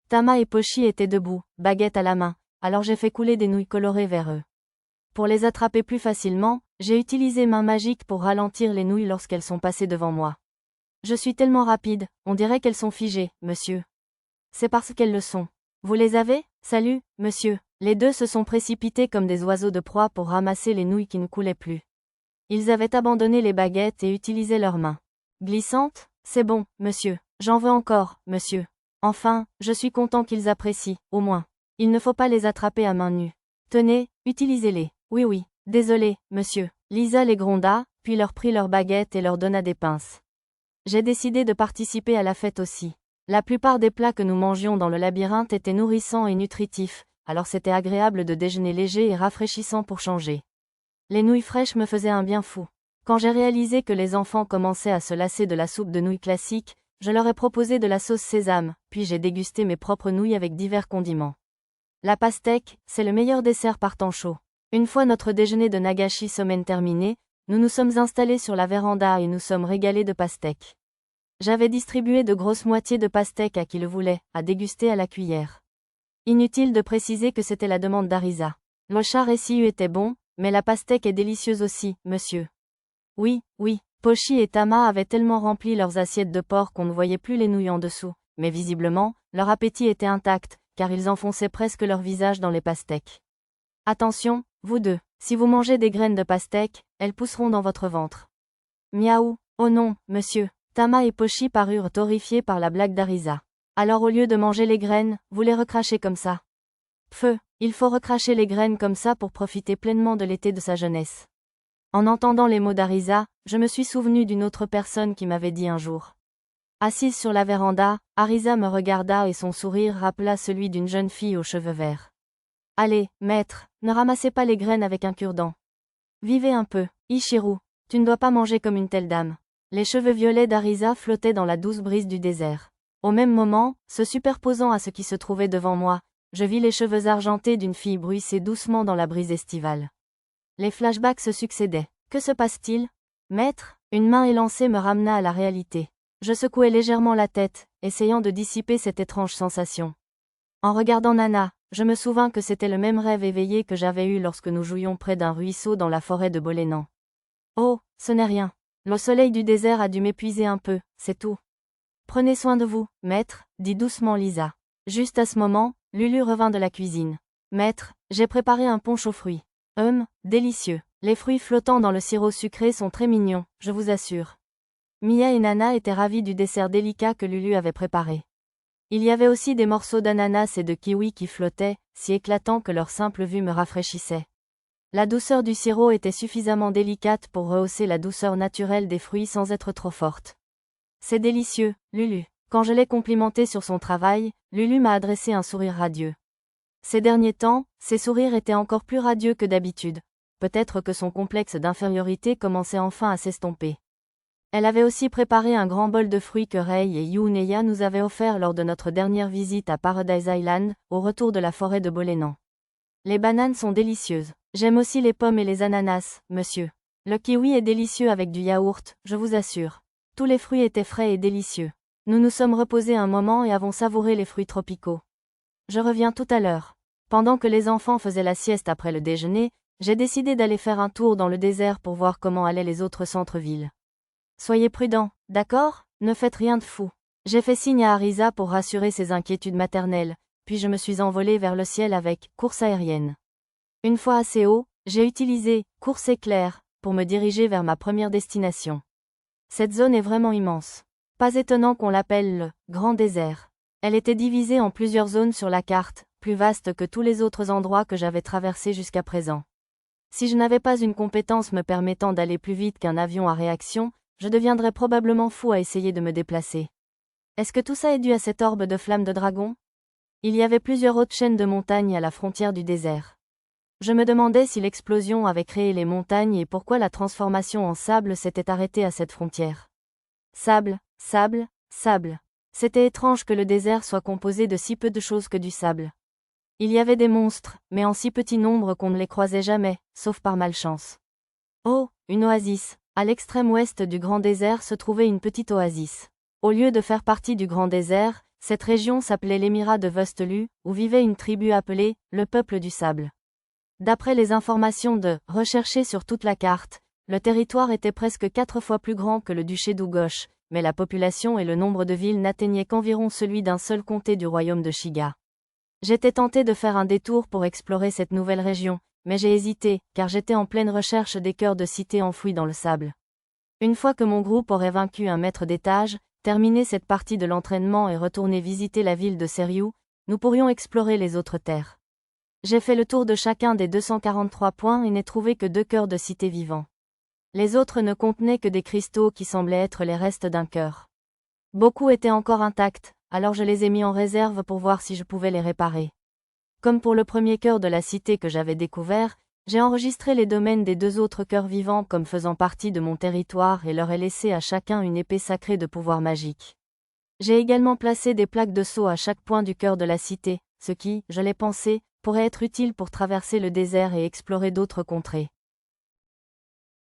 Tama et Pochi étaient debout, baguette à la main, alors j'ai fait couler des nouilles colorées vers eux. Pour les attraper plus facilement, j'ai utilisé main magique pour ralentir les nouilles lorsqu'elles sont passées devant moi. Je suis tellement rapide, on dirait qu'elles sont figées, monsieur. C'est parce qu'elles le sont. Vous les avez? Salut, monsieur. Les deux se sont précipités comme des oiseaux de proie pour ramasser les nouilles qui ne coulaient plus. Ils avaient abandonné les baguettes et utilisaient leurs mains. Glissantes? C'est bon, monsieur. J'en veux encore, monsieur. Enfin, je suis content qu'ils apprécient, au moins. Il ne faut pas les attraper à main nue. Tenez, utilisez-les. Oui, désolé, monsieur. Lisa les gronda, puis leur prit leurs baguettes et leur donna des pinces. J'ai décidé de participer à la fête aussi. La plupart des plats que nous mangions dans le labyrinthe étaient nourrissants et nutritifs, alors c'était agréable de déjeuner léger et rafraîchissant pour changer. Les nouilles fraîches me faisaient un bien fou. Quand j'ai réalisé que les enfants commençaient à se lasser de la soupe de nouilles classique, je leur ai proposé de la sauce sésame, puis j'ai dégusté mes propres nouilles avec divers condiments. La pastèque, c'est le meilleur dessert par temps chaud. Une fois notre déjeuner de Nagashi Somen terminé, nous nous sommes installés sur la véranda et nous sommes régalés de pastèques. J'avais distribué de grosses moitiés de pastèques à qui le voulait, à déguster à la cuillère. Inutile de préciser que c'était la demande d'Arisa. Le char réciu était bon, mais la pastèque est délicieuse aussi, monsieur. Oui, Pochi et Tama avaient tellement rempli leurs assiettes de porc qu'on ne voyait plus les nouilles en dessous, mais visiblement, leur appétit était intact, car ils enfonçaient presque leur visage dans les pastèques. Attention, vous deux, si vous mangez des graines de pastèque, elles pousseront dans votre ventre. Miaou, oh non, monsieur. Tama et Pochi parurent horrifiés par la blague d'Arisa. Alors au lieu de manger les graines, vous les recrachez comme ça. Pfeu, il faut recracher les graines comme ça pour profiter pleinement de l'été de sa jeunesse. En entendant les mots d'Arisa, je me suis souvenu d'une autre personne qui m'avait dit un jour. Assise sur la véranda, Arisa me regarda et son sourire rappela celui d'une jeune fille aux cheveux verts. Allez, maître, ne ramassez pas les graines avec un cure-dent. Vivez un peu, Ichiru, tu ne dois pas manger comme une telle dame. Les cheveux violets d'Arisa flottaient dans la douce brise du désert. Au même moment, se superposant à ce qui se trouvait devant moi, je vis les cheveux argentés d'une fille bruisser doucement dans la brise estivale. Les flashbacks se succédaient. Que se passe-t-il? Maître, une main élancée me ramena à la réalité. Je secouai légèrement la tête, essayant de dissiper cette étrange sensation. En regardant Nana, je me souvins que c'était le même rêve éveillé que j'avais eu lorsque nous jouions près d'un ruisseau dans la forêt de Bolénan. Oh, ce n'est rien. Le soleil du désert a dû m'épuiser un peu, c'est tout. Prenez soin de vous, maître, dit doucement Lisa. Juste à ce moment, Lulu revint de la cuisine. Maître, j'ai préparé un punch aux fruits. Délicieux. Les fruits flottants dans le sirop sucré sont très mignons, je vous assure. Mia et Nana étaient ravis du dessert délicat que Lulu avait préparé. Il y avait aussi des morceaux d'ananas et de kiwi qui flottaient, si éclatants que leur simple vue me rafraîchissait. La douceur du sirop était suffisamment délicate pour rehausser la douceur naturelle des fruits sans être trop forte. C'est délicieux, Lulu. Quand je l'ai complimenté sur son travail, Lulu m'a adressé un sourire radieux. Ces derniers temps, ses sourires étaient encore plus radieux que d'habitude. Peut-être que son complexe d'infériorité commençait enfin à s'estomper. Elle avait aussi préparé un grand bol de fruits que Rei et Yuneya nous avaient offert lors de notre dernière visite à Paradise Island, au retour de la forêt de Bolénan. Les bananes sont délicieuses. J'aime aussi les pommes et les ananas, monsieur. Le kiwi est délicieux avec du yaourt, je vous assure. Tous les fruits étaient frais et délicieux. Nous nous sommes reposés un moment et avons savouré les fruits tropicaux. Je reviens tout à l'heure. Pendant que les enfants faisaient la sieste après le déjeuner, j'ai décidé d'aller faire un tour dans le désert pour voir comment allaient les autres centres-villes. Soyez prudents, d'accord? Ne faites rien de fou. J'ai fait signe à Arisa pour rassurer ses inquiétudes maternelles, puis je me suis envolée vers le ciel avec « course aérienne ». Une fois assez haut, j'ai utilisé « course éclair » pour me diriger vers ma première destination. Cette zone est vraiment immense. Pas étonnant qu'on l'appelle le « grand désert ». Elle était divisée en plusieurs zones sur la carte, plus vaste que tous les autres endroits que j'avais traversés jusqu'à présent. Si je n'avais pas une compétence me permettant d'aller plus vite qu'un avion à réaction, je deviendrais probablement fou à essayer de me déplacer. Est-ce que tout ça est dû à cette orbe de flammes de dragon? Il y avait plusieurs hautes chaînes de montagnes à la frontière du désert. Je me demandais si l'explosion avait créé les montagnes et pourquoi la transformation en sable s'était arrêtée à cette frontière. Sable, Sable, sable. C'était étrange que le désert soit composé de si peu de choses que du sable. Il y avait des monstres, mais en si petit nombre qu'on ne les croisait jamais, sauf par malchance. Oh, une oasis. À l'extrême ouest du grand désert se trouvait une petite oasis. Au lieu de faire partie du grand désert, cette région s'appelait l'émirat de Vustelu, où vivait une tribu appelée le peuple du sable. D'après les informations recherchées sur toute la carte, le territoire était presque 4 fois plus grand que le duché d'Ugosh, mais la population et le nombre de villes n'atteignaient qu'environ celui d'un seul comté du royaume de Shiga. J'étais tenté de faire un détour pour explorer cette nouvelle région, mais j'ai hésité, car j'étais en pleine recherche des cœurs de cités enfouis dans le sable. Une fois que mon groupe aurait vaincu un maître d'étage, terminé cette partie de l'entraînement et retourné visiter la ville de Seriou, nous pourrions explorer les autres terres. J'ai fait le tour de chacun des 243 points et n'ai trouvé que 2 cœurs de cités vivants. Les autres ne contenaient que des cristaux qui semblaient être les restes d'un cœur. Beaucoup étaient encore intacts, alors je les ai mis en réserve pour voir si je pouvais les réparer. Comme pour le premier cœur de la cité que j'avais découvert, j'ai enregistré les domaines des 2 autres cœurs vivants comme faisant partie de mon territoire et leur ai laissé à chacun une épée sacrée de pouvoir magique. J'ai également placé des plaques de sceau à chaque point du cœur de la cité, ce qui, je l'ai pensé, pourrait être utile pour traverser le désert et explorer d'autres contrées.